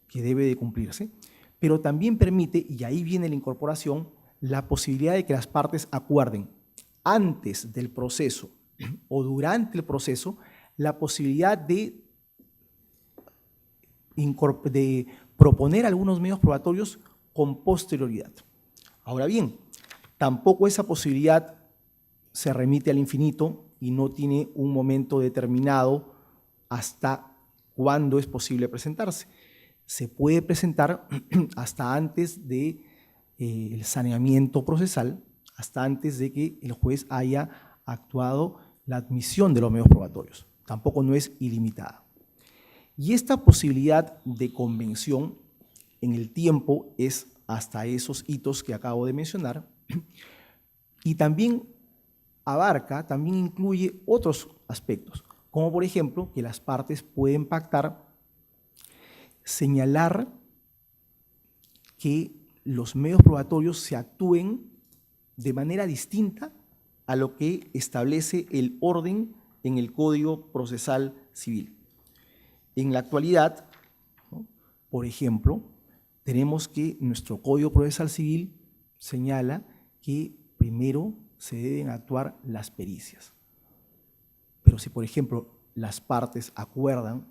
que debe de cumplirse, pero también permite, y ahí viene la incorporación, la posibilidad de que las partes acuerden antes del proceso o durante el proceso la posibilidad de proponer algunos medios probatorios con posterioridad. Ahora bien, tampoco esa posibilidad se remite al infinito y no tiene un momento determinado hasta cuándo es posible presentarse. Se puede presentar hasta antes del saneamiento procesal, hasta antes de que el juez haya actuado la admisión de los medios probatorios. Tampoco no es ilimitada. Y esta posibilidad de convención en el tiempo es hasta esos hitos que acabo de mencionar, y también también incluye otros aspectos, como por ejemplo que las partes pueden pactar señalar que los medios probatorios se actúen de manera distinta a lo que establece el orden en el Código Procesal Civil. En la actualidad, ¿no?, por ejemplo, tenemos que nuestro Código Procesal Civil señala que primero se deben actuar las pericias. Pero si, por ejemplo, las partes acuerdan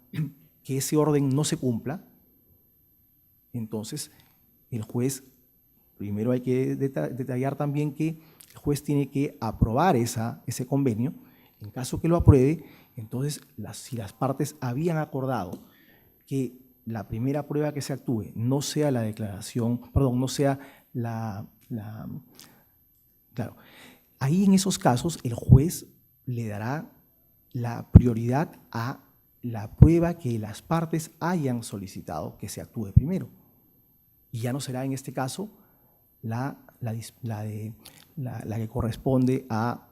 que ese orden no se cumpla, entonces el juez, primero hay que detallar también que el juez tiene que aprobar ese convenio. En caso que lo apruebe, entonces si las partes habían acordado que la primera prueba que se actúe no sea la declaración, perdón, no sea claro, ahí en esos casos el juez le dará la prioridad a la prueba que las partes hayan solicitado que se actúe primero. Y ya no será en este caso la que corresponde a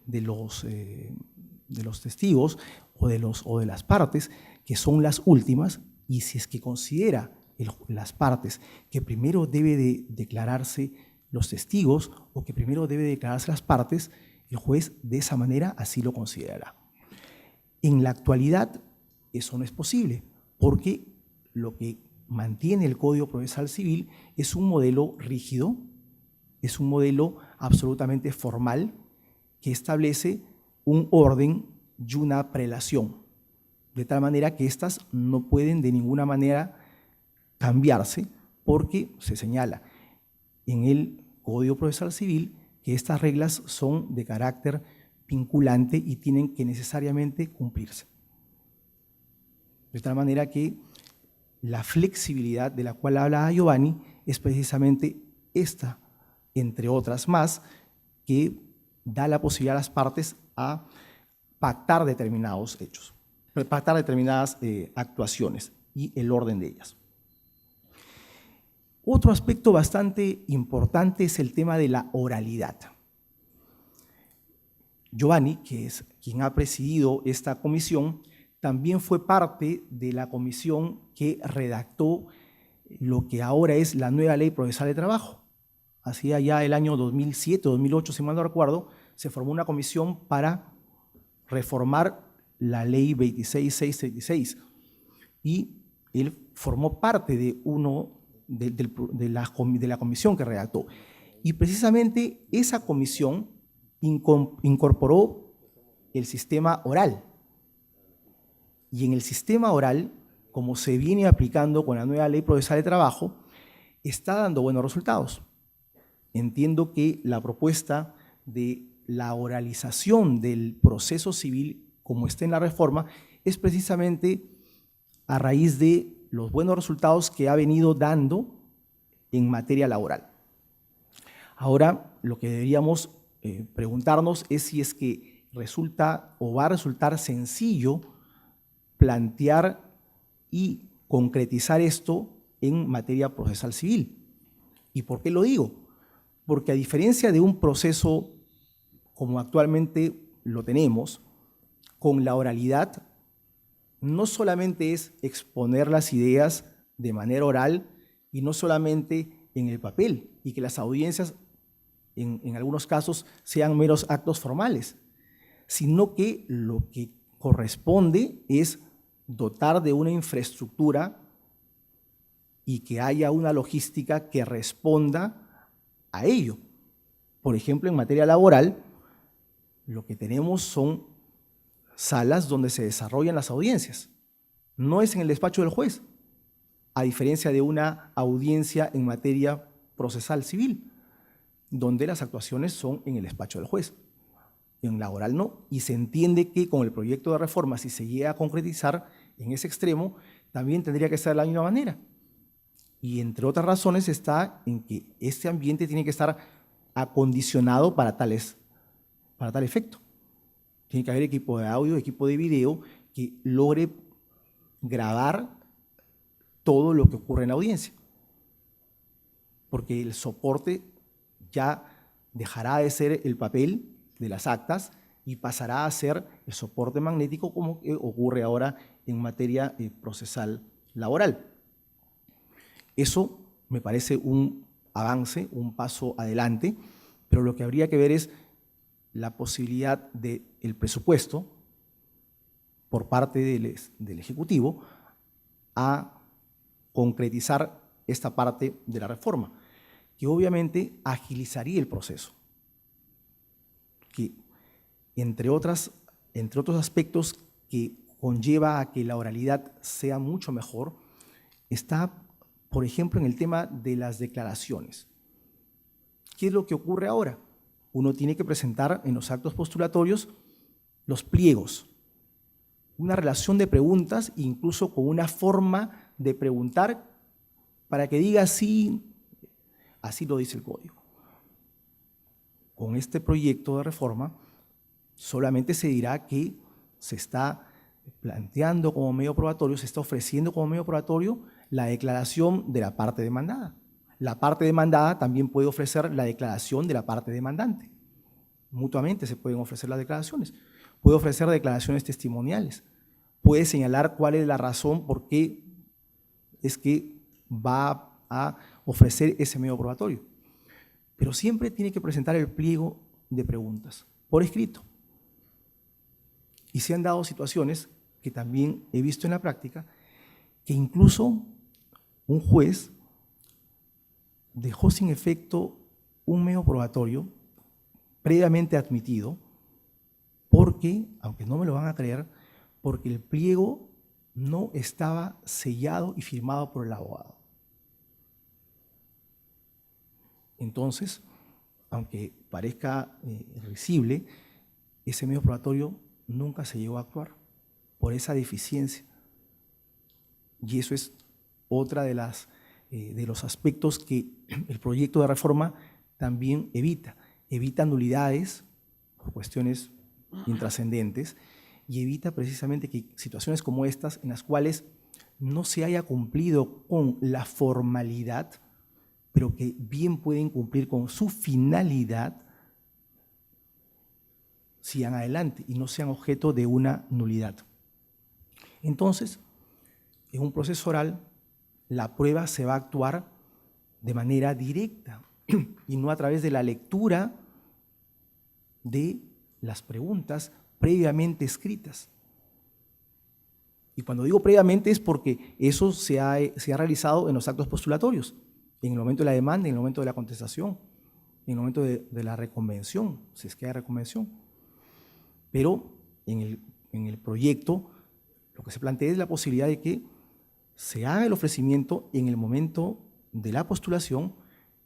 de los testigos o de las partes, que son las últimas, y si es que considera las partes que primero debe de declararse los testigos o que primero debe declararse las partes, El juez de esa manera así lo considerará. En la actualidad eso no es posible, porque lo que mantiene el Código Procesal Civil es un modelo rígido, es un modelo absolutamente formal que establece un orden y una prelación, de tal manera que éstas no pueden de ninguna manera cambiarse, porque se señala en el Código Procesal Civil que estas reglas son de carácter vinculante y tienen que necesariamente cumplirse. De tal manera que la flexibilidad de la cual hablaba Giovanni es precisamente esta, entre otras más, que da la posibilidad a las partes a pactar determinados hechos, pactar determinadas actuaciones y el orden de ellas. Otro aspecto bastante importante es el tema de la oralidad. Giovanni, que es quien ha presidido esta comisión, también fue parte de la comisión que redactó lo que ahora es la nueva Ley Procesal de Trabajo. Hacia ya el año 2007, 2008, si mal no recuerdo, se formó una comisión para reformar la Ley 26636 y él formó parte de la comisión que redactó. Y precisamente esa comisión incorporó el sistema oral. Y en el sistema oral, como se viene aplicando con la nueva Ley Procesal de Trabajo, está dando buenos resultados. Entiendo que la propuesta de la oralización del proceso civil, como está en la reforma, es precisamente a raíz de los buenos resultados que ha venido dando en materia laboral. Ahora, lo que deberíamos preguntarnos es si es que resulta o va a resultar sencillo plantear y concretizar esto en materia procesal civil. ¿Y por qué lo digo? Porque a diferencia de un proceso como actualmente lo tenemos, con la oralidad no solamente es exponer las ideas de manera oral y no solamente en el papel, y que las audiencias en algunos casos sean meros actos formales, sino que lo que corresponde es dotar de una infraestructura y que haya una logística que responda a ello. Por ejemplo, en materia laboral, lo que tenemos son salas donde se desarrollan las audiencias. No es en el despacho del juez, a diferencia de una audiencia en materia procesal civil, donde las actuaciones son en el despacho del juez. En laboral no, y se entiende que con el proyecto de reforma, si se llega a concretizar en ese extremo, también tendría que ser de la misma manera. Y entre otras razones está en que este ambiente tiene que estar acondicionado para tal efecto. Tiene que haber equipo de audio, equipo de video que logre grabar todo lo que ocurre en la audiencia. Porque el soporte ya dejará de ser el papel de las actas y pasará a ser el soporte magnético como ocurre ahora en materia procesal laboral. Eso me parece un avance, un paso adelante, pero lo que habría que ver es la posibilidad del presupuesto por parte del Ejecutivo a concretizar esta parte de la reforma, que obviamente agilizaría el proceso, que entre otros aspectos que conlleva a que la oralidad sea mucho mejor, está, por ejemplo, en el tema de las declaraciones. ¿Qué es lo que ocurre ahora? Uno tiene que presentar en los actos postulatorios los pliegos, una relación de preguntas, incluso con una forma de preguntar para que diga sí, así lo dice el código. Con este proyecto de reforma solamente se dirá que se está planteando como medio probatorio, se está ofreciendo como medio probatorio la declaración de la parte demandada. La parte demandada también puede ofrecer la declaración de la parte demandante. Mutuamente se pueden ofrecer las declaraciones. Puede ofrecer declaraciones testimoniales. Puede señalar cuál es la razón por qué es que va a ofrecer ese medio probatorio. Pero siempre tiene que presentar el pliego de preguntas. por escrito. Y se han dado situaciones que también he visto en la práctica, que incluso un juez dejó sin efecto un medio probatorio previamente admitido porque, aunque no me lo van a creer, porque el pliego no estaba sellado y firmado por el abogado. Entonces, aunque parezca risible, ese medio probatorio nunca se llegó a actuar por esa deficiencia. Y eso es otra de los aspectos que el proyecto de reforma también evita. Evita nulidades por cuestiones intrascendentes y evita precisamente que situaciones como estas, en las cuales no se haya cumplido con la formalidad, pero que bien pueden cumplir con su finalidad, sigan adelante y no sean objeto de una nulidad. Entonces, en un proceso oral, la prueba se va a actuar de manera directa y no a través de la lectura de las preguntas previamente escritas. Y cuando digo previamente es porque eso se ha realizado en los actos postulatorios, en el momento de la demanda, en el momento de la contestación, en el momento de la reconvención, si es que hay reconvención. Pero en el proyecto lo que se plantea es la posibilidad de que se haga el ofrecimiento en el momento de la postulación,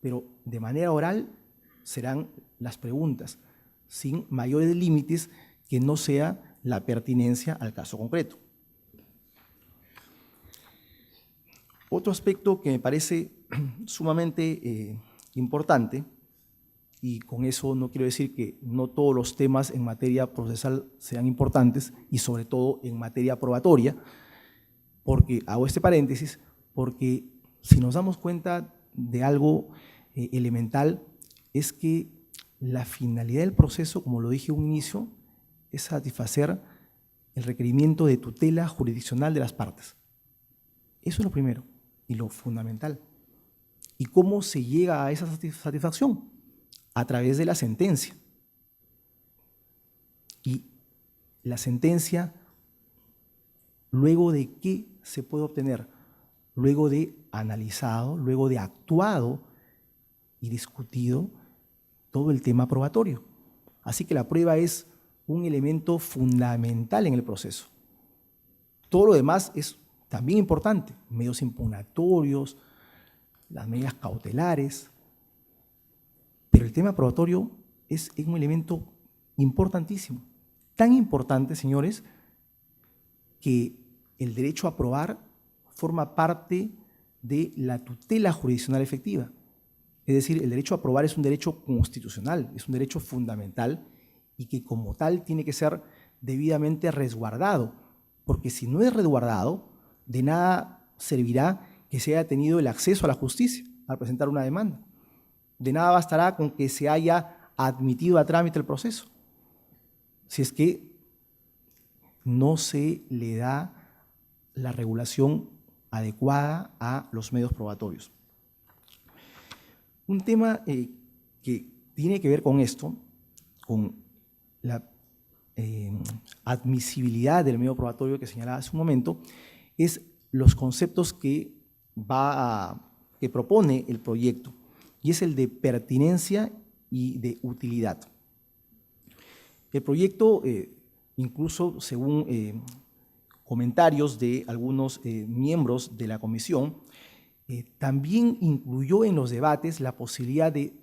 pero de manera oral serán las preguntas, sin mayores límites que no sea la pertinencia al caso concreto. Otro aspecto que me parece sumamente importante, y con eso no quiero decir que no todos los temas en materia procesal sean importantes, y sobre todo en materia probatoria, porque hago este paréntesis, porque si nos damos cuenta de algo elemental, es que la finalidad del proceso, como lo dije en un inicio, es satisfacer el requerimiento de tutela jurisdiccional de las partes. Eso es lo primero y lo fundamental. ¿Y cómo se llega a esa satisfacción? A través de la sentencia. Y la sentencia, ¿luego de qué se puede obtener? Luego de analizado, luego de actuado y discutido todo el tema probatorio. Así que la prueba es un elemento fundamental en el proceso. Todo lo demás es también importante, medios impugnatorios, las medidas cautelares, pero el tema probatorio es un elemento importantísimo. Tan importante, señores, que el derecho a probar forma parte de la tutela jurisdiccional efectiva. Es decir, el derecho a probar es un derecho constitucional, es un derecho fundamental y que como tal tiene que ser debidamente resguardado, porque si no es resguardado, de nada servirá que se haya tenido el acceso a la justicia al presentar una demanda. De nada bastará con que se haya admitido a trámite el proceso, si es que no se le da la regulación adecuada a los medios probatorios. Un tema que tiene que ver con esto, con la admisibilidad del medio probatorio que señalaba hace un momento, es los conceptos que propone el proyecto, y es el de pertinencia y de utilidad. El proyecto, incluso según comentarios de algunos miembros de la comisión, también incluyó en los debates la posibilidad de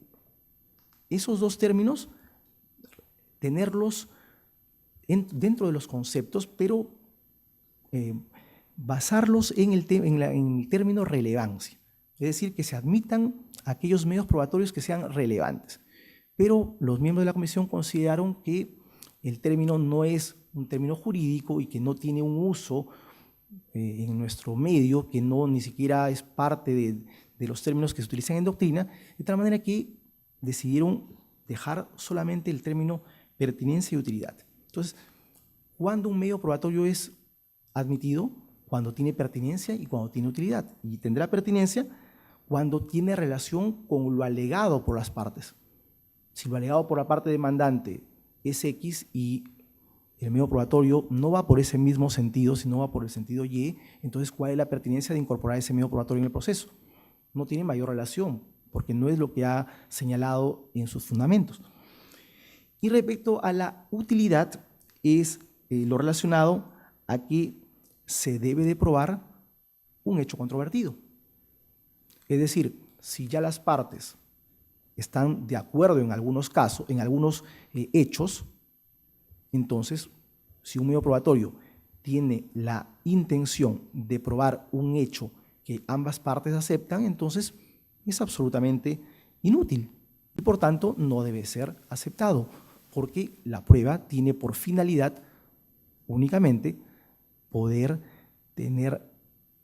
esos dos términos tenerlos dentro de los conceptos, pero basarlos en el término relevancia. Es decir, que se admitan aquellos medios probatorios que sean relevantes. Pero los miembros de la comisión consideraron que el término no es un término jurídico y que no tiene un uso en nuestro medio, que no ni siquiera es parte de los términos que se utilizan en doctrina, de tal manera que decidieron dejar solamente el término pertinencia y utilidad. Entonces, ¿cuándo un medio probatorio es admitido? Cuando tiene pertinencia y cuando tiene utilidad. Y tendrá pertinencia cuando tiene relación con lo alegado por las partes. Si lo alegado por la parte demandante es X y el medio probatorio no va por ese mismo sentido, sino va por el sentido Y, entonces, ¿cuál es la pertinencia de incorporar ese medio probatorio en el proceso? No tiene mayor relación, porque no es lo que ha señalado en sus fundamentos. Y respecto a la utilidad, es lo relacionado a que se debe de probar un hecho controvertido. Es decir, si ya las partes están de acuerdo en algunos casos, en algunos hechos, entonces, si un medio probatorio tiene la intención de probar un hecho que ambas partes aceptan, entonces es absolutamente inútil y por tanto no debe ser aceptado, porque la prueba tiene por finalidad únicamente poder tener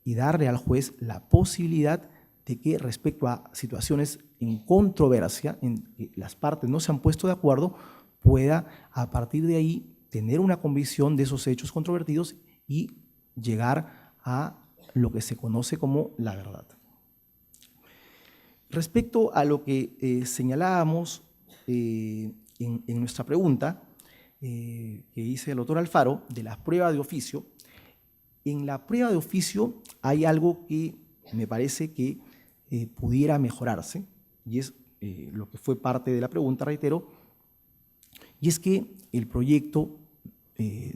y darle al juez la posibilidad de que respecto a situaciones en controversia, en que las partes no se han puesto de acuerdo, pueda a partir de ahí tener una convicción de esos hechos controvertidos y llegar a lo que se conoce como la verdad. Respecto a lo que señalábamos en nuestra pregunta, que dice el doctor Alfaro, de la prueba de oficio, en la prueba de oficio hay algo que me parece que pudiera mejorarse, y es lo que fue parte de la pregunta, reitero, y es que el proyecto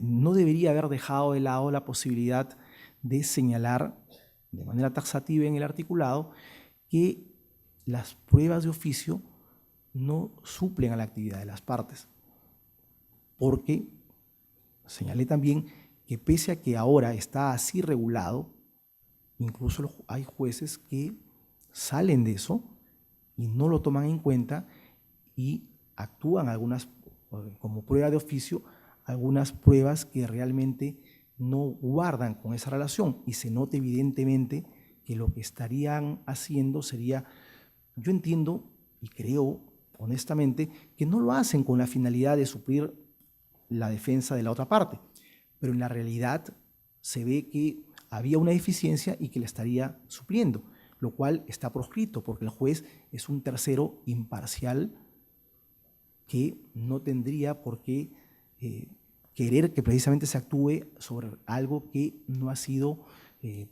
no debería haber dejado de lado la posibilidad de señalar de manera taxativa en el articulado que las pruebas de oficio no suplen a la actividad de las partes, porque señalé también que pese a que ahora está así regulado, incluso hay jueces que salen de eso y no lo toman en cuenta y actúan algunas, como prueba de oficio, algunas pruebas que realmente no guardan con esa relación y se nota evidentemente que lo que estarían haciendo sería, yo entiendo y creo honestamente que no lo hacen con la finalidad de suplir la defensa de la otra parte, pero en la realidad se ve que había una deficiencia y que la estaría supliendo, lo cual está proscrito porque el juez es un tercero imparcial que no tendría por qué querer que precisamente se actúe sobre algo que no ha sido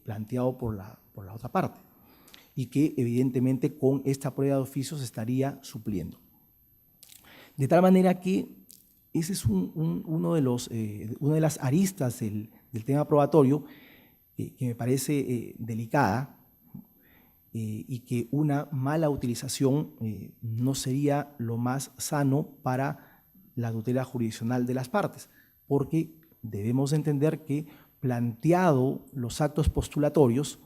planteado por la otra parte y que evidentemente con esta prueba de oficio se estaría supliendo. De tal manera que ese es una de las aristas del tema probatorio que me parece delicada y que una mala utilización no sería lo más sano para la tutela jurisdiccional de las partes, porque debemos entender que planteado los actos postulatorios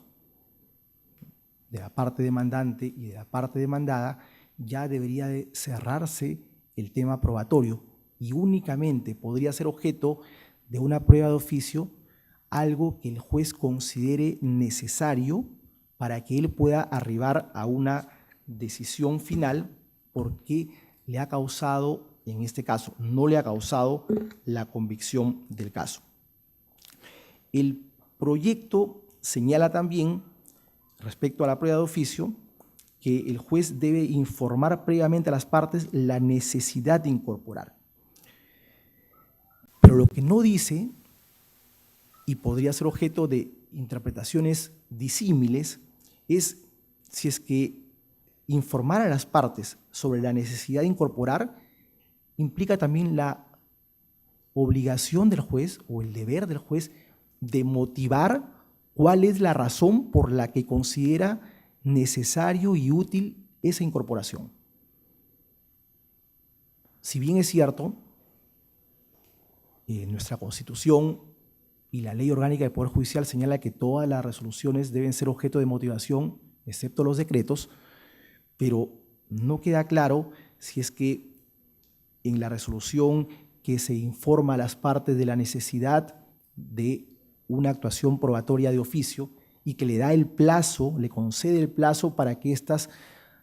de la parte demandante y de la parte demandada, ya debería de cerrarse el tema probatorio y únicamente podría ser objeto de una prueba de oficio algo que el juez considere necesario para que él pueda arribar a una decisión final porque le ha causado, en este caso, no le ha causado la convicción del caso. El proyecto señala también, respecto a la prueba de oficio, que el juez debe informar previamente a las partes la necesidad de incorporar. Pero lo que no dice, y podría ser objeto de interpretaciones disímiles, es si es que informar a las partes sobre la necesidad de incorporar implica también la obligación del juez o el deber del juez de motivar cuál es la razón por la que considera necesario y útil esa incorporación. Si bien es cierto, nuestra Constitución y la Ley Orgánica del Poder Judicial señala que todas las resoluciones deben ser objeto de motivación, excepto los decretos, pero no queda claro si es que en la resolución que se informa a las partes de la necesidad de una actuación probatoria de oficio y que le da el plazo, le concede el plazo para que éstas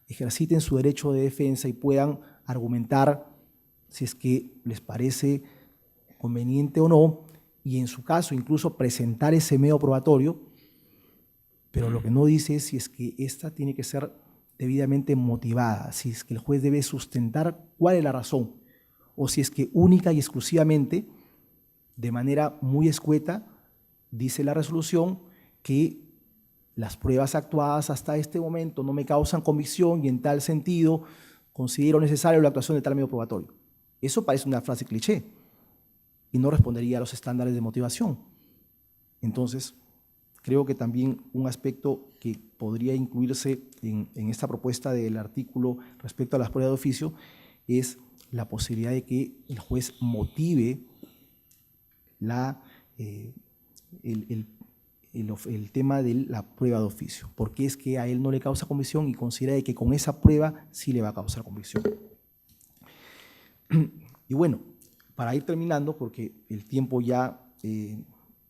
ejerciten su derecho de defensa y puedan argumentar si es que les parece conveniente o no, y en su caso incluso presentar ese medio probatorio, pero lo que no dice es si es que esta tiene que ser debidamente motivada, si es que el juez debe sustentar cuál es la razón, o si es que única y exclusivamente, de manera muy escueta, dice la resolución que las pruebas actuadas hasta este momento no me causan convicción y en tal sentido considero necesaria la actuación de tal medio probatorio. Eso parece una frase cliché y no respondería a los estándares de motivación. Entonces, creo que también un aspecto que podría incluirse en esta propuesta del artículo respecto a las pruebas de oficio es la posibilidad de que el juez motive el tema de la prueba de oficio, porque es que a él no le causa convicción y considera que con esa prueba sí le va a causar convicción. Y bueno, para ir terminando, porque el tiempo ya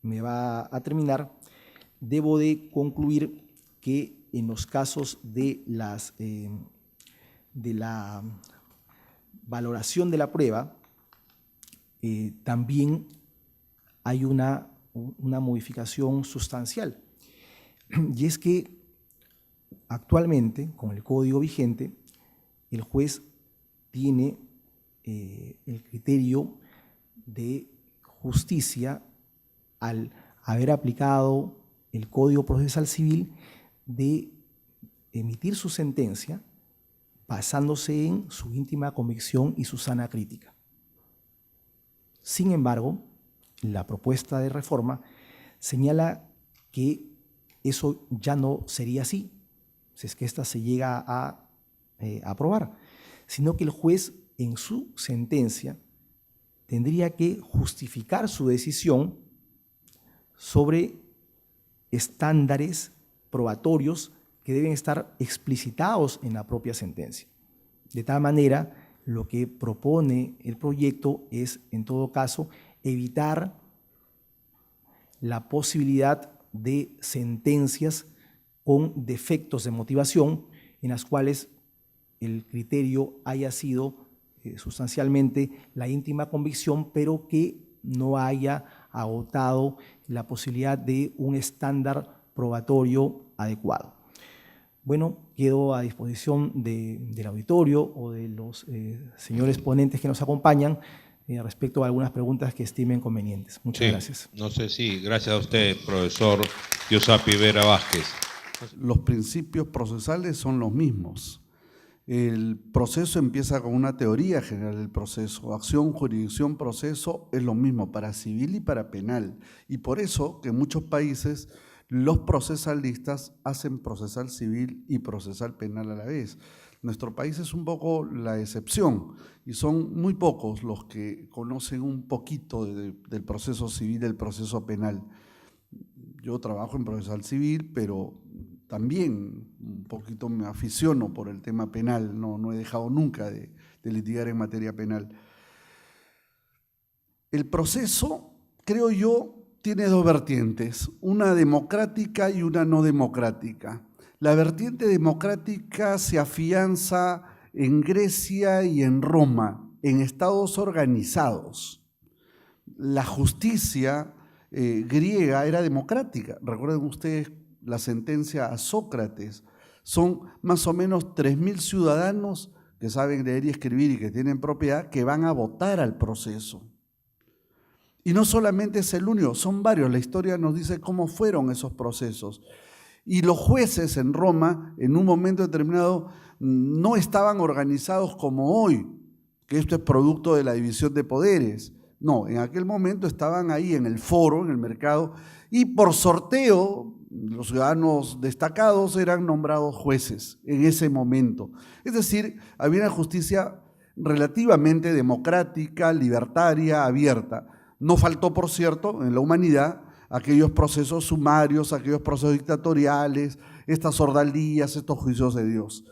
me va a terminar, debo de concluir que en los casos de la valoración de la prueba, también hay una modificación sustancial. Y es que actualmente, con el código vigente, el juez tiene el criterio de justicia al haber aplicado el Código Procesal Civil de emitir su sentencia basándose en su íntima convicción y su sana crítica. Sin embargo, la propuesta de reforma señala que eso ya no sería así, si es que ésta se llega a aprobar, sino que el juez en su sentencia tendría que justificar su decisión sobre estándares probatorios que deben estar explicitados en la propia sentencia. De tal manera, lo que propone el proyecto es, en todo caso, evitar la posibilidad de sentencias con defectos de motivación en las cuales el criterio haya sido sustancialmente la íntima convicción, pero que no haya agotado la posibilidad de un estándar probatorio adecuado. Bueno, quedo a disposición del auditorio o de los señores ponentes que nos acompañan respecto a algunas preguntas que estimen convenientes. Muchas gracias. No sé si, gracias a usted, profesor Yosapi Vera Vázquez. Los principios procesales son los mismos. El proceso empieza con una teoría general del proceso. Acción, jurisdicción, proceso es lo mismo para civil y para penal. Y por eso que en muchos países los procesalistas hacen procesal civil y procesal penal a la vez. Nuestro país es un poco la excepción y son muy pocos los que conocen un poquito del proceso civil y del proceso penal. Yo trabajo en procesal civil, pero también un poquito me aficiono por el tema penal, no he dejado nunca de litigar en materia penal. El proceso, creo yo, tiene dos vertientes, una democrática y una no democrática. La vertiente democrática se afianza en Grecia y en Roma, en estados organizados. La justicia griega era democrática. Recuerden ustedes la sentencia a Sócrates. Son más o menos 3.000 ciudadanos que saben leer y escribir y que tienen propiedad que van a votar al proceso. Y no solamente es el único, son varios. La historia nos dice cómo fueron esos procesos. Y los jueces en Roma, en un momento determinado, no estaban organizados como hoy, que esto es producto de la división de poderes. No, en aquel momento estaban ahí en el foro, en el mercado, y por sorteo los ciudadanos destacados eran nombrados jueces en ese momento. Es decir, había una justicia relativamente democrática, libertaria, abierta. No faltó, por cierto, en la humanidad aquellos procesos sumarios, aquellos procesos dictatoriales, estas ordalías, estos juicios de Dios.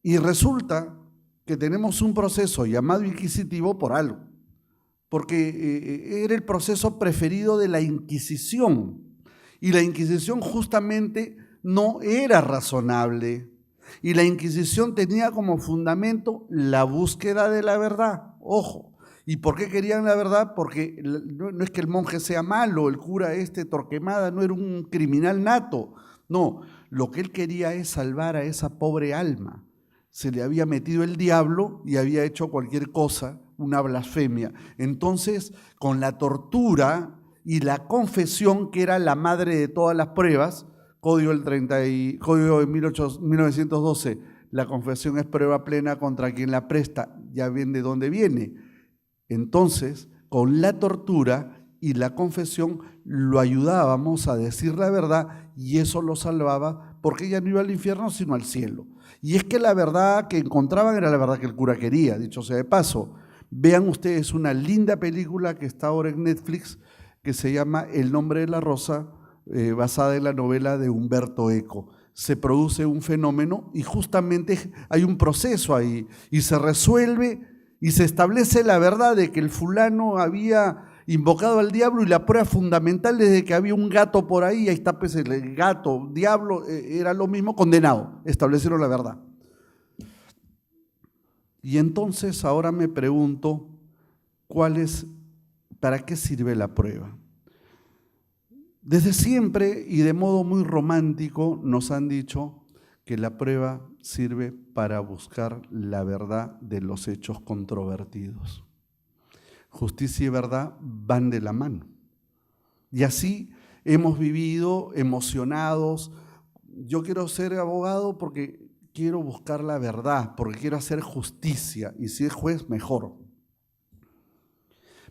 Y resulta que tenemos un proceso llamado inquisitivo por algo, porque era el proceso preferido de la Inquisición, y la Inquisición justamente no era razonable, y la Inquisición tenía como fundamento la búsqueda de la verdad, ojo. ¿Y por qué querían la verdad? Porque no es que el monje sea malo, el cura Torquemada no era un criminal nato, no, lo que él quería es salvar a esa pobre alma. Se le había metido el diablo y había hecho cualquier cosa, una blasfemia. Entonces, con la tortura y la confesión, que era la madre de todas las pruebas, Código de 1912, la confesión es prueba plena contra quien la presta, ya ven de dónde viene. Entonces, con la tortura y la confesión lo ayudábamos a decir la verdad y eso lo salvaba porque ella no iba al infierno sino al cielo. Y es que la verdad que encontraban era la verdad que el cura quería, dicho sea de paso. Vean ustedes una linda película que está ahora en Netflix que se llama El nombre de la rosa, basada en la novela de Humberto Eco. Se produce un fenómeno y justamente hay un proceso ahí y se resuelve y se establece la verdad de que el fulano había invocado al diablo y la prueba fundamental desde que había un gato por ahí está pues el gato, diablo, era lo mismo, condenado, establecieron la verdad. Y entonces ahora me pregunto, ¿para qué sirve la prueba? Desde siempre y de modo muy romántico nos han dicho que la prueba sirve para buscar la verdad de los hechos controvertidos. Justicia y verdad van de la mano. Y así hemos vivido emocionados. Yo quiero ser abogado porque quiero buscar la verdad, porque quiero hacer justicia, y si es juez, mejor.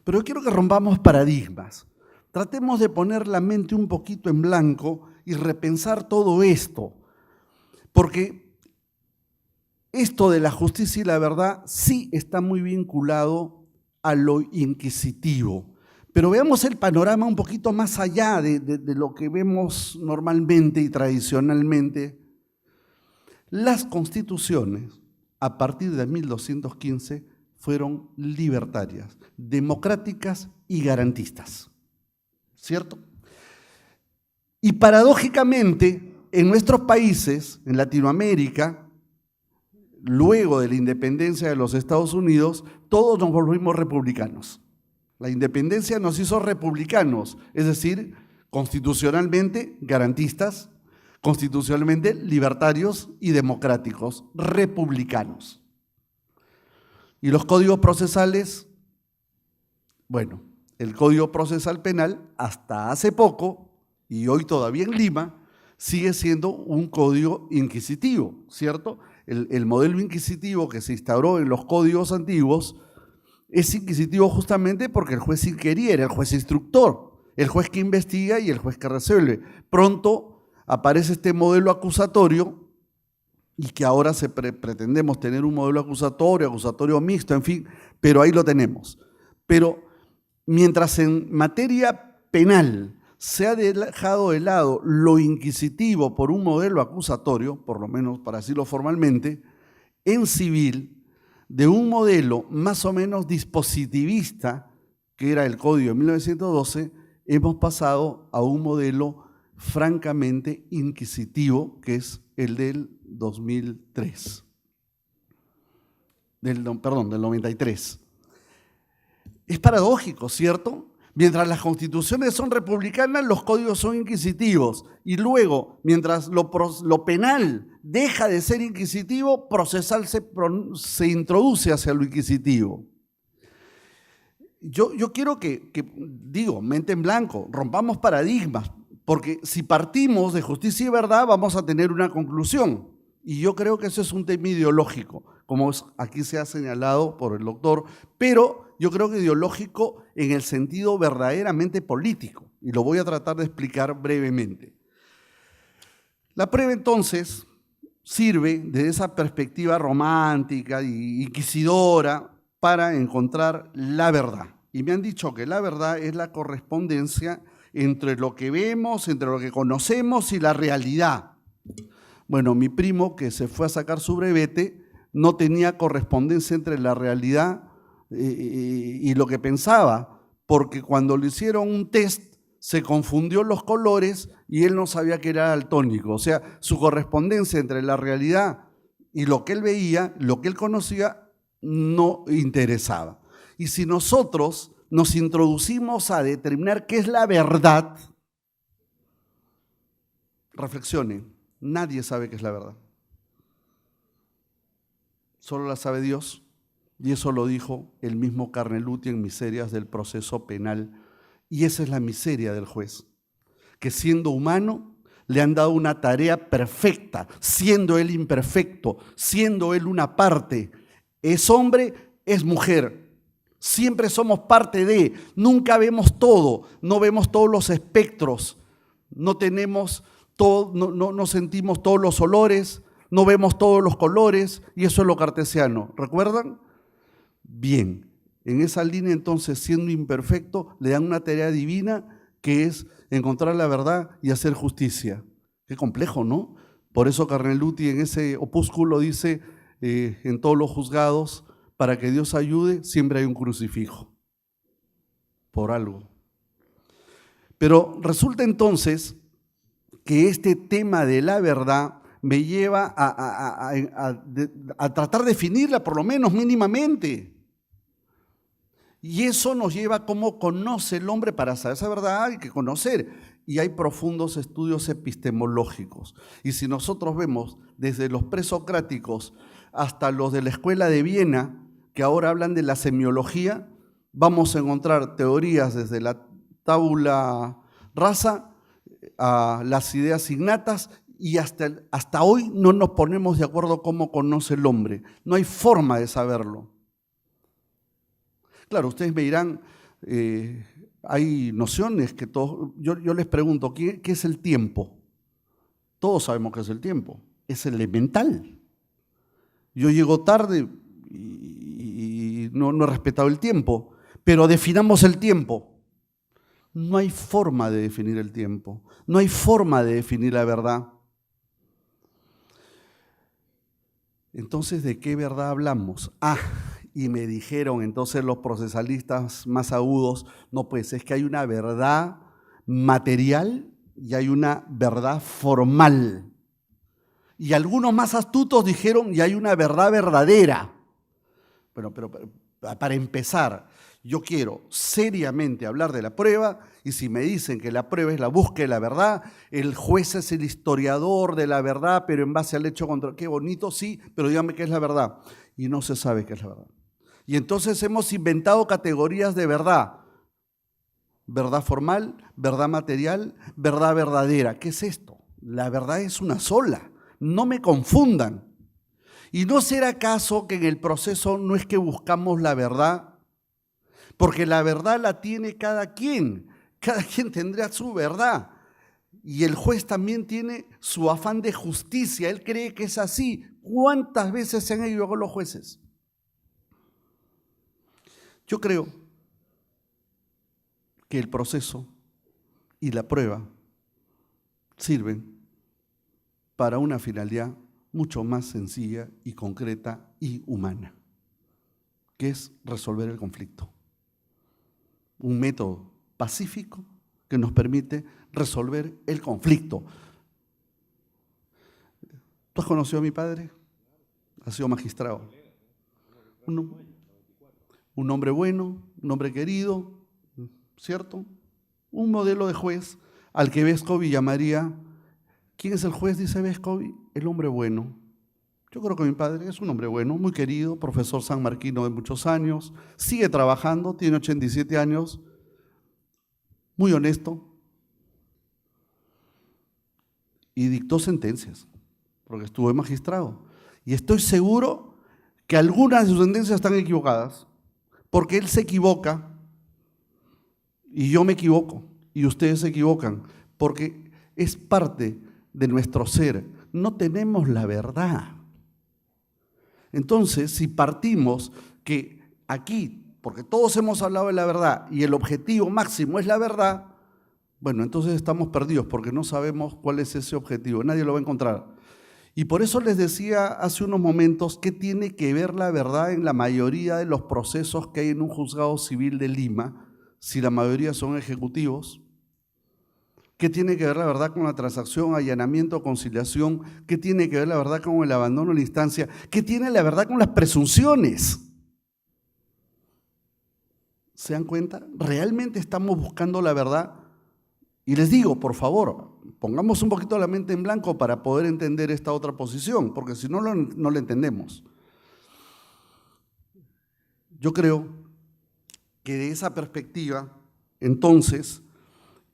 Pero yo quiero que rompamos paradigmas. Tratemos de poner la mente un poquito en blanco y repensar todo esto, porque esto de la justicia y la verdad sí está muy vinculado a lo inquisitivo. Pero veamos el panorama un poquito más allá de lo que vemos normalmente y tradicionalmente. Las constituciones, a partir de 1215, fueron libertarias, democráticas y garantistas. ¿Cierto? Y paradójicamente, en nuestros países, en Latinoamérica, luego de la independencia de los Estados Unidos, todos nos volvimos republicanos. La independencia nos hizo republicanos, es decir, constitucionalmente garantistas, constitucionalmente libertarios y democráticos, republicanos. Y los códigos procesales, bueno, el Código Procesal Penal, hasta hace poco, y hoy todavía en Lima, sigue siendo un código inquisitivo, ¿cierto? El modelo inquisitivo que se instauró en los códigos antiguos es inquisitivo justamente porque el juez inquiriere, el juez instructor, el juez que investiga y el juez que resuelve. Pronto aparece este modelo acusatorio y que ahora pretendemos tener un modelo acusatorio mixto, en fin, pero ahí lo tenemos. Pero mientras en materia penal se ha dejado de lado lo inquisitivo por un modelo acusatorio, por lo menos para decirlo formalmente, en civil, de un modelo más o menos dispositivista, que era el Código de 1912, hemos pasado a un modelo francamente inquisitivo, que es el del 2003. Del 93. Es paradójico, ¿cierto? Mientras las constituciones son republicanas, los códigos son inquisitivos. Y luego, mientras lo penal deja de ser inquisitivo, procesal se introduce hacia lo inquisitivo. Yo quiero digo, mente en blanco, rompamos paradigmas, porque si partimos de justicia y verdad, vamos a tener una conclusión. Y yo creo que eso es un tema ideológico, como aquí se ha señalado por el doctor, pero yo creo que ideológico en el sentido verdaderamente político, y lo voy a tratar de explicar brevemente. La prueba entonces sirve desde esa perspectiva romántica y inquisidora para encontrar la verdad. Y me han dicho que la verdad es la correspondencia entre lo que vemos, entre lo que conocemos y la realidad. Bueno, mi primo que se fue a sacar su brevete no tenía correspondencia entre la realidad y lo que pensaba, porque cuando le hicieron un test se confundió los colores y él no sabía que era daltónico. O sea, su correspondencia entre la realidad y lo que él veía, lo que él conocía, no interesaba. Y si nosotros nos introducimos a determinar qué es la verdad, reflexionen, nadie sabe qué es la verdad. Solo la sabe Dios. Y eso lo dijo el mismo Carneluti en Miserias del Proceso Penal. Y esa es la miseria del juez, que siendo humano le han dado una tarea perfecta, siendo él imperfecto, siendo él una parte. Es hombre, es mujer. Siempre somos parte de, nunca vemos todo, no vemos todos los espectros, no tenemos todo, no sentimos todos los olores, no vemos todos los colores, y eso es lo cartesiano. ¿Recuerdan? Bien, en esa línea entonces, siendo imperfecto, le dan una tarea divina que es encontrar la verdad y hacer justicia. Qué complejo, ¿no? Por eso Carneluti en ese opúsculo dice, en todos los juzgados, para que Dios ayude, siempre hay un crucifijo, por algo. Pero resulta entonces que este tema de la verdad me lleva a tratar de definirla, por lo menos mínimamente. Y eso nos lleva a cómo conoce el hombre. Para saber esa verdad hay que conocer. Y hay profundos estudios epistemológicos. Y si nosotros vemos desde los presocráticos hasta los de la Escuela de Viena, que ahora hablan de la semiología, vamos a encontrar teorías desde la tabula rasa a las ideas innatas, y hasta hoy no nos ponemos de acuerdo cómo conoce el hombre. No hay forma de saberlo. Claro, ustedes me dirán, hay nociones que todos… Yo les pregunto, ¿qué es el tiempo? Todos sabemos qué es el tiempo. Es elemental. Yo llego tarde y no he respetado el tiempo, pero definamos el tiempo. No hay forma de definir el tiempo. No hay forma de definir la verdad. Entonces, ¿de qué verdad hablamos? Y me dijeron entonces los procesalistas más agudos, no, pues es que hay una verdad material y hay una verdad formal. Y algunos más astutos dijeron, y hay una verdad verdadera. Bueno, pero para empezar, yo quiero seriamente hablar de la prueba, y si me dicen que la prueba es la búsqueda de la verdad, el juez es el historiador de la verdad, pero en base al hecho contra… Qué bonito, sí, pero dígame qué es la verdad. Y no se sabe qué es la verdad. Y entonces hemos inventado categorías de verdad. Verdad formal, verdad material, verdad verdadera. ¿Qué es esto? La verdad es una sola. No me confundan. ¿Y no será acaso que en el proceso no es que buscamos la verdad? Porque la verdad la tiene cada quien. Cada quien tendrá su verdad. Y el juez también tiene su afán de justicia. Él cree que es así. ¿Cuántas veces se han equivocado los jueces? Yo creo que el proceso y la prueba sirven para una finalidad mucho más sencilla y concreta y humana, que es resolver el conflicto. Un método pacífico que nos permite resolver el conflicto. ¿Tú has conocido a mi padre? Ha sido magistrado. Un hombre bueno, un hombre querido, ¿cierto? Un modelo de juez al que Vescovi llamaría… ¿Quién es el juez? Dice Vescovi, el hombre bueno. Yo creo que mi padre es un hombre bueno, muy querido, profesor sanmarquino de muchos años, sigue trabajando, tiene 87 años, muy honesto, y dictó sentencias, porque estuvo de magistrado. Y estoy seguro que algunas de sus sentencias están equivocadas, porque él se equivoca, y yo me equivoco, y ustedes se equivocan, porque es parte de nuestro ser. No tenemos la verdad. Entonces, si partimos que aquí, porque todos hemos hablado de la verdad y el objetivo máximo es la verdad, bueno, entonces estamos perdidos porque no sabemos cuál es ese objetivo, nadie lo va a encontrar. Y por eso les decía hace unos momentos que tiene que ver la verdad en la mayoría de los procesos que hay en un juzgado civil de Lima, si la mayoría son ejecutivos. ¿Qué tiene que ver la verdad con la transacción, allanamiento, conciliación? ¿Qué tiene que ver la verdad con el abandono de la instancia? ¿Qué tiene la verdad con las presunciones? ¿Se dan cuenta? ¿Realmente estamos buscando la verdad? Y les digo, por favor, pongamos un poquito la mente en blanco para poder entender esta otra posición, porque si no, no la entendemos. Yo creo que de esa perspectiva, entonces,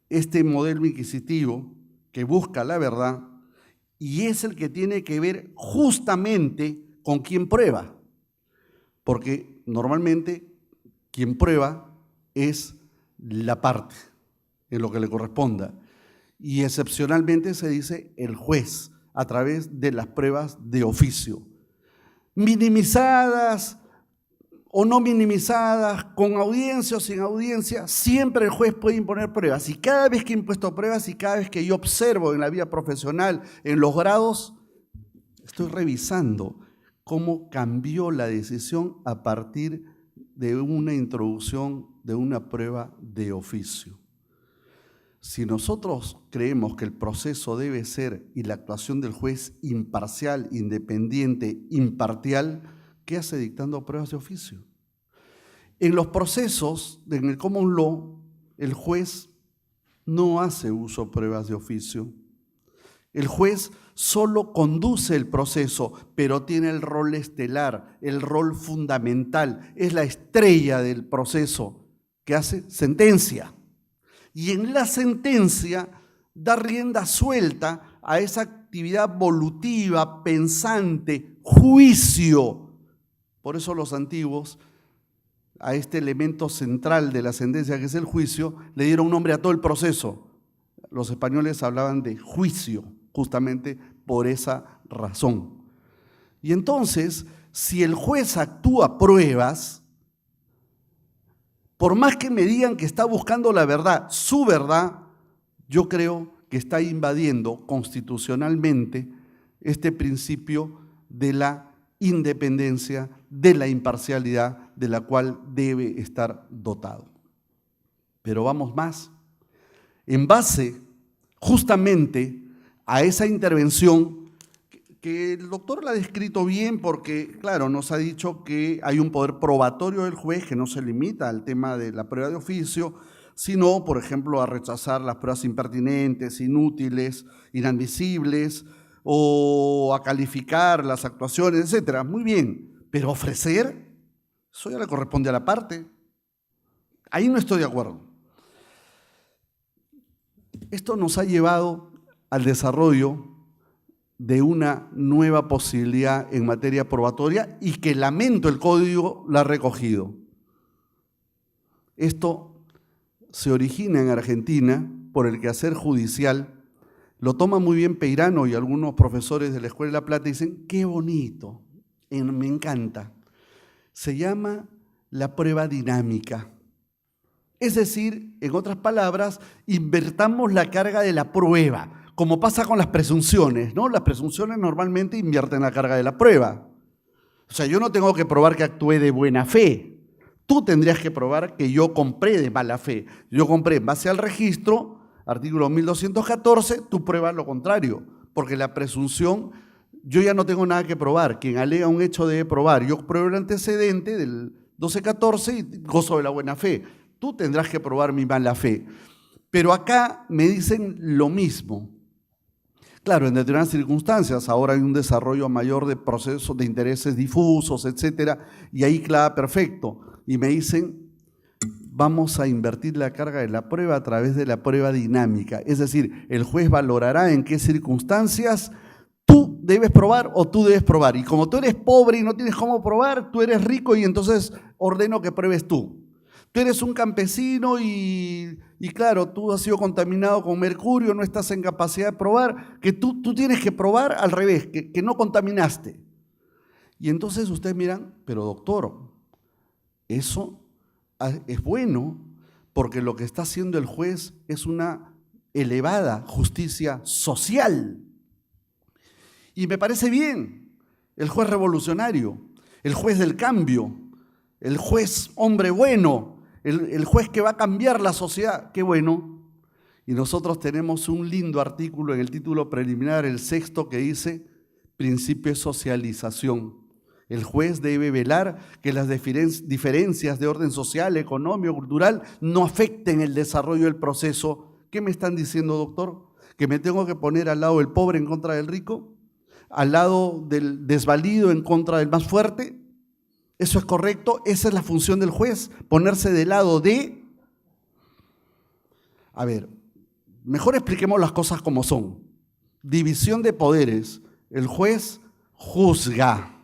este modelo inquisitivo que busca la verdad y es el que tiene que ver justamente con quien prueba, porque normalmente quien prueba es la parte en lo que le corresponda y excepcionalmente se dice el juez a través de las pruebas de oficio, minimizadas o no minimizadas, con audiencia o sin audiencia, siempre el juez puede imponer pruebas. Y cada vez que he impuesto pruebas y cada vez que yo observo en la vida profesional, en los grados, estoy revisando cómo cambió la decisión a partir de una introducción de una prueba de oficio. Si nosotros creemos que el proceso debe ser y la actuación del juez imparcial, independiente, imparcial, ¿qué hace dictando pruebas de oficio? En los procesos, en el common law, el juez no hace uso de pruebas de oficio. El juez solo conduce el proceso, pero tiene el rol estelar, el rol fundamental, es la estrella del proceso que hace sentencia. Y en la sentencia da rienda suelta a esa actividad volutiva, pensante, juicio. Por eso los antiguos, a este elemento central de la sentencia que es el juicio, le dieron nombre a todo el proceso. Los españoles hablaban de juicio, justamente por esa razón. Y entonces, si el juez actúa pruebas, por más que me digan que está buscando la verdad, su verdad, yo creo que está invadiendo constitucionalmente este principio de la independencia, de la imparcialidad de la cual debe estar dotado. Pero vamos más. En base justamente a esa intervención, que el doctor la ha descrito bien porque, claro, nos ha dicho que hay un poder probatorio del juez que no se limita al tema de la prueba de oficio, sino, por ejemplo, a rechazar las pruebas impertinentes, inútiles, inadmisibles, o a calificar las actuaciones, etcétera. Muy bien, pero ofrecer, eso ya le corresponde a la parte. Ahí no estoy de acuerdo. Esto nos ha llevado al desarrollo de una nueva posibilidad en materia probatoria y que lamento el Código la ha recogido. Esto se origina en Argentina por el quehacer judicial. Lo toma muy bien Peirano y algunos profesores de la Escuela de La Plata y dicen, qué bonito, me encanta. Se llama la prueba dinámica. Es decir, en otras palabras, invertamos la carga de la prueba, como pasa con las presunciones, ¿no? Las presunciones normalmente invierten la carga de la prueba. O sea, yo no tengo que probar que actué de buena fe. Tú tendrías que probar que yo compré de mala fe. Yo compré en base al registro, artículo 1214, tú pruebas lo contrario, porque la presunción, yo ya no tengo nada que probar. Quien alega un hecho debe probar. Yo pruebo el antecedente del 1214 y gozo de la buena fe. Tú tendrás que probar mi mala fe. Pero acá me dicen lo mismo. Claro, en determinadas circunstancias, ahora hay un desarrollo mayor de procesos de intereses difusos, etcétera, y ahí claro, perfecto. Y me dicen, vamos a invertir la carga de la prueba a través de la prueba dinámica. Es decir, el juez valorará en qué circunstancias tú debes probar o tú debes probar. Y como tú eres pobre y no tienes cómo probar, tú eres rico y entonces ordeno que pruebes tú. Tú eres un campesino y claro, tú has sido contaminado con mercurio, no estás en capacidad de probar, que tú tienes que probar al revés, que no contaminaste. Y entonces ustedes miran, pero doctor, eso es bueno porque lo que está haciendo el juez es una elevada justicia social. Y me parece bien, el juez revolucionario, el juez del cambio, el juez hombre bueno, el juez que va a cambiar la sociedad, qué bueno. Y nosotros tenemos un lindo artículo en el título preliminar, el 6º, que dice principio de socialización. El juez debe velar que las diferencias de orden social, económico, cultural no afecten el desarrollo del proceso. ¿Qué me están diciendo, doctor? ¿Que me tengo que poner al lado del pobre en contra del rico? ¿Al lado del desvalido en contra del más fuerte? ¿Eso es correcto? ¿Esa es la función del juez? ¿Ponerse del lado de...? A ver, mejor expliquemos las cosas como son. División de poderes. El juez juzga,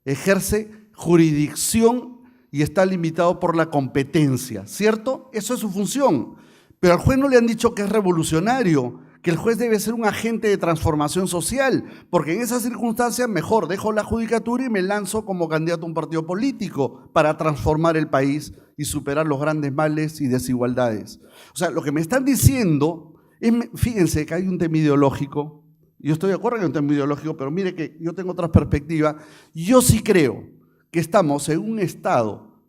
ejerce jurisdicción y está limitado por la competencia, ¿cierto? Eso es su función. Pero al juez no le han dicho que es revolucionario, que el juez debe ser un agente de transformación social, porque en esas circunstancias mejor dejo la judicatura y me lanzo como candidato a un partido político para transformar el país y superar los grandes males y desigualdades. O sea, lo que me están diciendo es, fíjense que hay un tema ideológico, yo estoy de acuerdo que hay un tema ideológico, pero mire que yo tengo otra perspectiva. Yo sí creo que estamos en un estado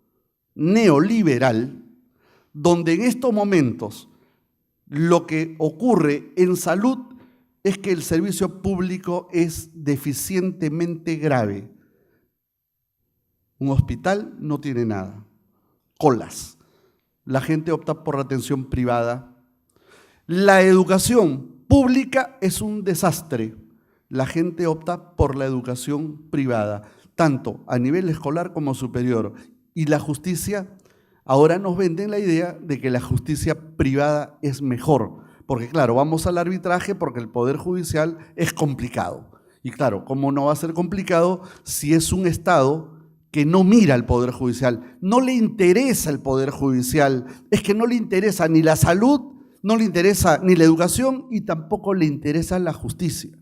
neoliberal donde en estos momentos lo que ocurre en salud es que el servicio público es deficientemente grave. Un hospital no tiene nada, colas. La gente opta por la atención privada. La educación pública es un desastre. La gente opta por la educación privada, tanto a nivel escolar como superior. Y la justicia, ahora nos venden la idea de que la justicia privada es mejor, porque claro, vamos al arbitraje porque el Poder Judicial es complicado. Y claro, ¿cómo no va a ser complicado si es un Estado que no mira al Poder Judicial? No le interesa el Poder Judicial, es que no le interesa ni la salud, no le interesa ni la educación y tampoco le interesa la justicia.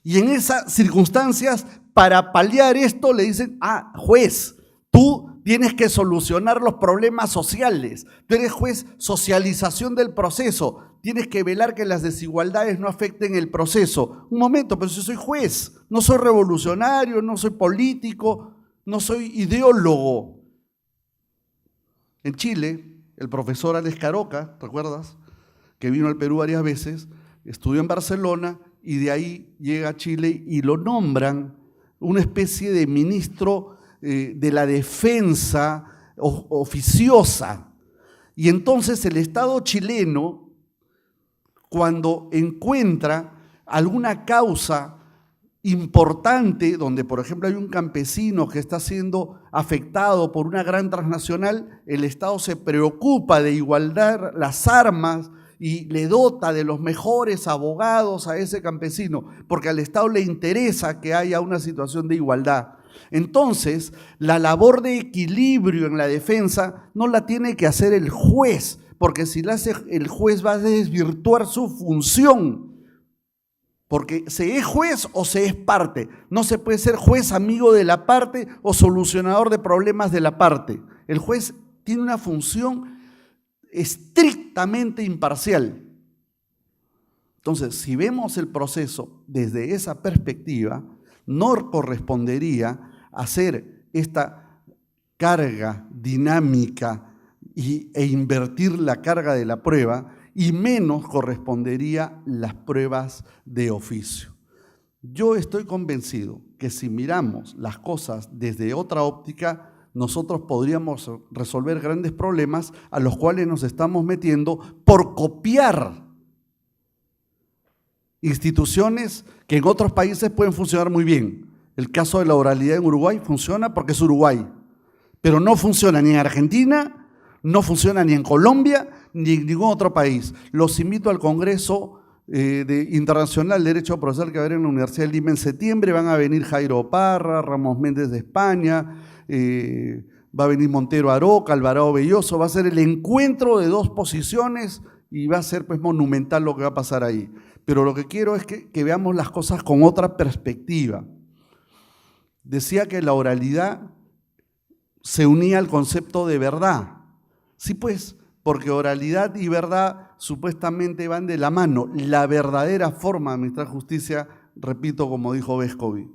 Y en esas circunstancias, para paliar esto, le dicen, juez, tú tienes que solucionar los problemas sociales. Tú eres juez, socialización del proceso. Tienes que velar que las desigualdades no afecten el proceso. Un momento, pero yo soy juez, no soy revolucionario, no soy político, no soy ideólogo. En Chile, el profesor Alex Caroca, ¿recuerdas?, que vino al Perú varias veces, estudió en Barcelona y de ahí llega a Chile y lo nombran una especie de ministro de la defensa oficiosa. Y entonces el Estado chileno, cuando encuentra alguna causa importante, donde por ejemplo hay un campesino que está siendo afectado por una gran transnacional, el Estado se preocupa de igualar las armas y le dota de los mejores abogados a ese campesino, porque al Estado le interesa que haya una situación de igualdad. Entonces, la labor de equilibrio en la defensa no la tiene que hacer el juez, porque si la hace el juez va a desvirtuar su función, porque se es juez o se es parte. No se puede ser juez amigo de la parte o solucionador de problemas de la parte. El juez tiene una función estrictamente imparcial. Entonces, si vemos el proceso desde esa perspectiva, no correspondería hacer esta carga dinámica e invertir la carga de la prueba, y menos correspondería las pruebas de oficio. Yo estoy convencido que si miramos las cosas desde otra óptica, nosotros podríamos resolver grandes problemas a los cuales nos estamos metiendo por copiar instituciones que en otros países pueden funcionar muy bien. El caso de la oralidad en Uruguay funciona porque es Uruguay, pero no funciona ni en Argentina, no funciona ni en Colombia, ni en ningún otro país. Los invito al Congreso Internacional de Derecho Procesal que va a haber en la Universidad de Lima en septiembre. Van a venir Jairo Parra, Ramos Méndez de España, va a venir Montero Aroca, Alvarado Belloso. Va a ser el encuentro de dos posiciones y va a ser pues monumental lo que va a pasar ahí. Pero lo que quiero es que veamos las cosas con otra perspectiva. Decía que la oralidad se unía al concepto de verdad. Sí, pues, porque oralidad y verdad supuestamente van de la mano. La verdadera forma de administrar justicia, repito, como dijo Vescovi.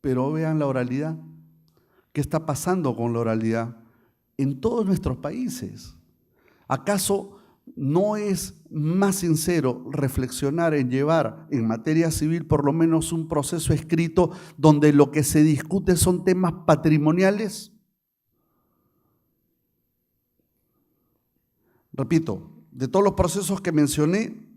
Pero vean la oralidad. ¿Qué está pasando con la oralidad en todos nuestros países? ¿Acaso no es más sincero reflexionar en llevar en materia civil por lo menos un proceso escrito donde lo que se discute son temas patrimoniales? Repito, de todos los procesos que mencioné,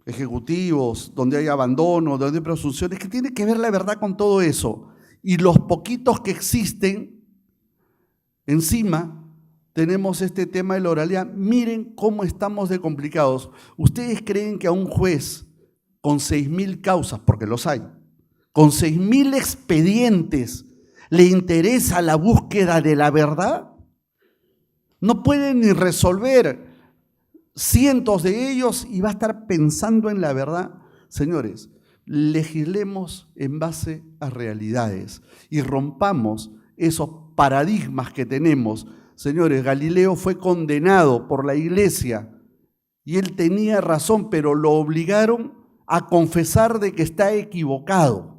ejecutivos, donde hay abandono, donde hay presunciones, que tiene que ver la verdad con todo eso. y los poquitos que existen, encima tenemos este tema de la oralidad. Miren cómo estamos de complicados. ¿Ustedes creen que a un juez con 6.000 causas, porque los hay, con 6.000 expedientes, le interesa la búsqueda de la verdad? No pueden ni resolver cientos de ellos y va a estar pensando en la verdad. Señores, legislemos en base a realidades y rompamos esos paradigmas que tenemos. Señores, Galileo fue condenado por la iglesia y él tenía razón, pero lo obligaron a confesar de que está equivocado.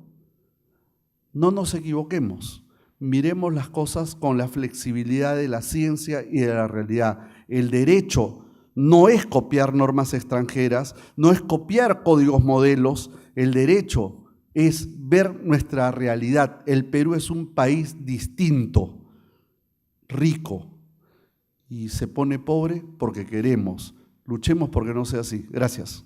No nos equivoquemos, miremos las cosas con la flexibilidad de la ciencia y de la realidad. El derecho no es copiar normas extranjeras, no es copiar códigos modelos, el derecho es ver nuestra realidad. El Perú es un país distinto, rico, y se pone pobre porque queremos. Luchemos porque no sea así. Gracias.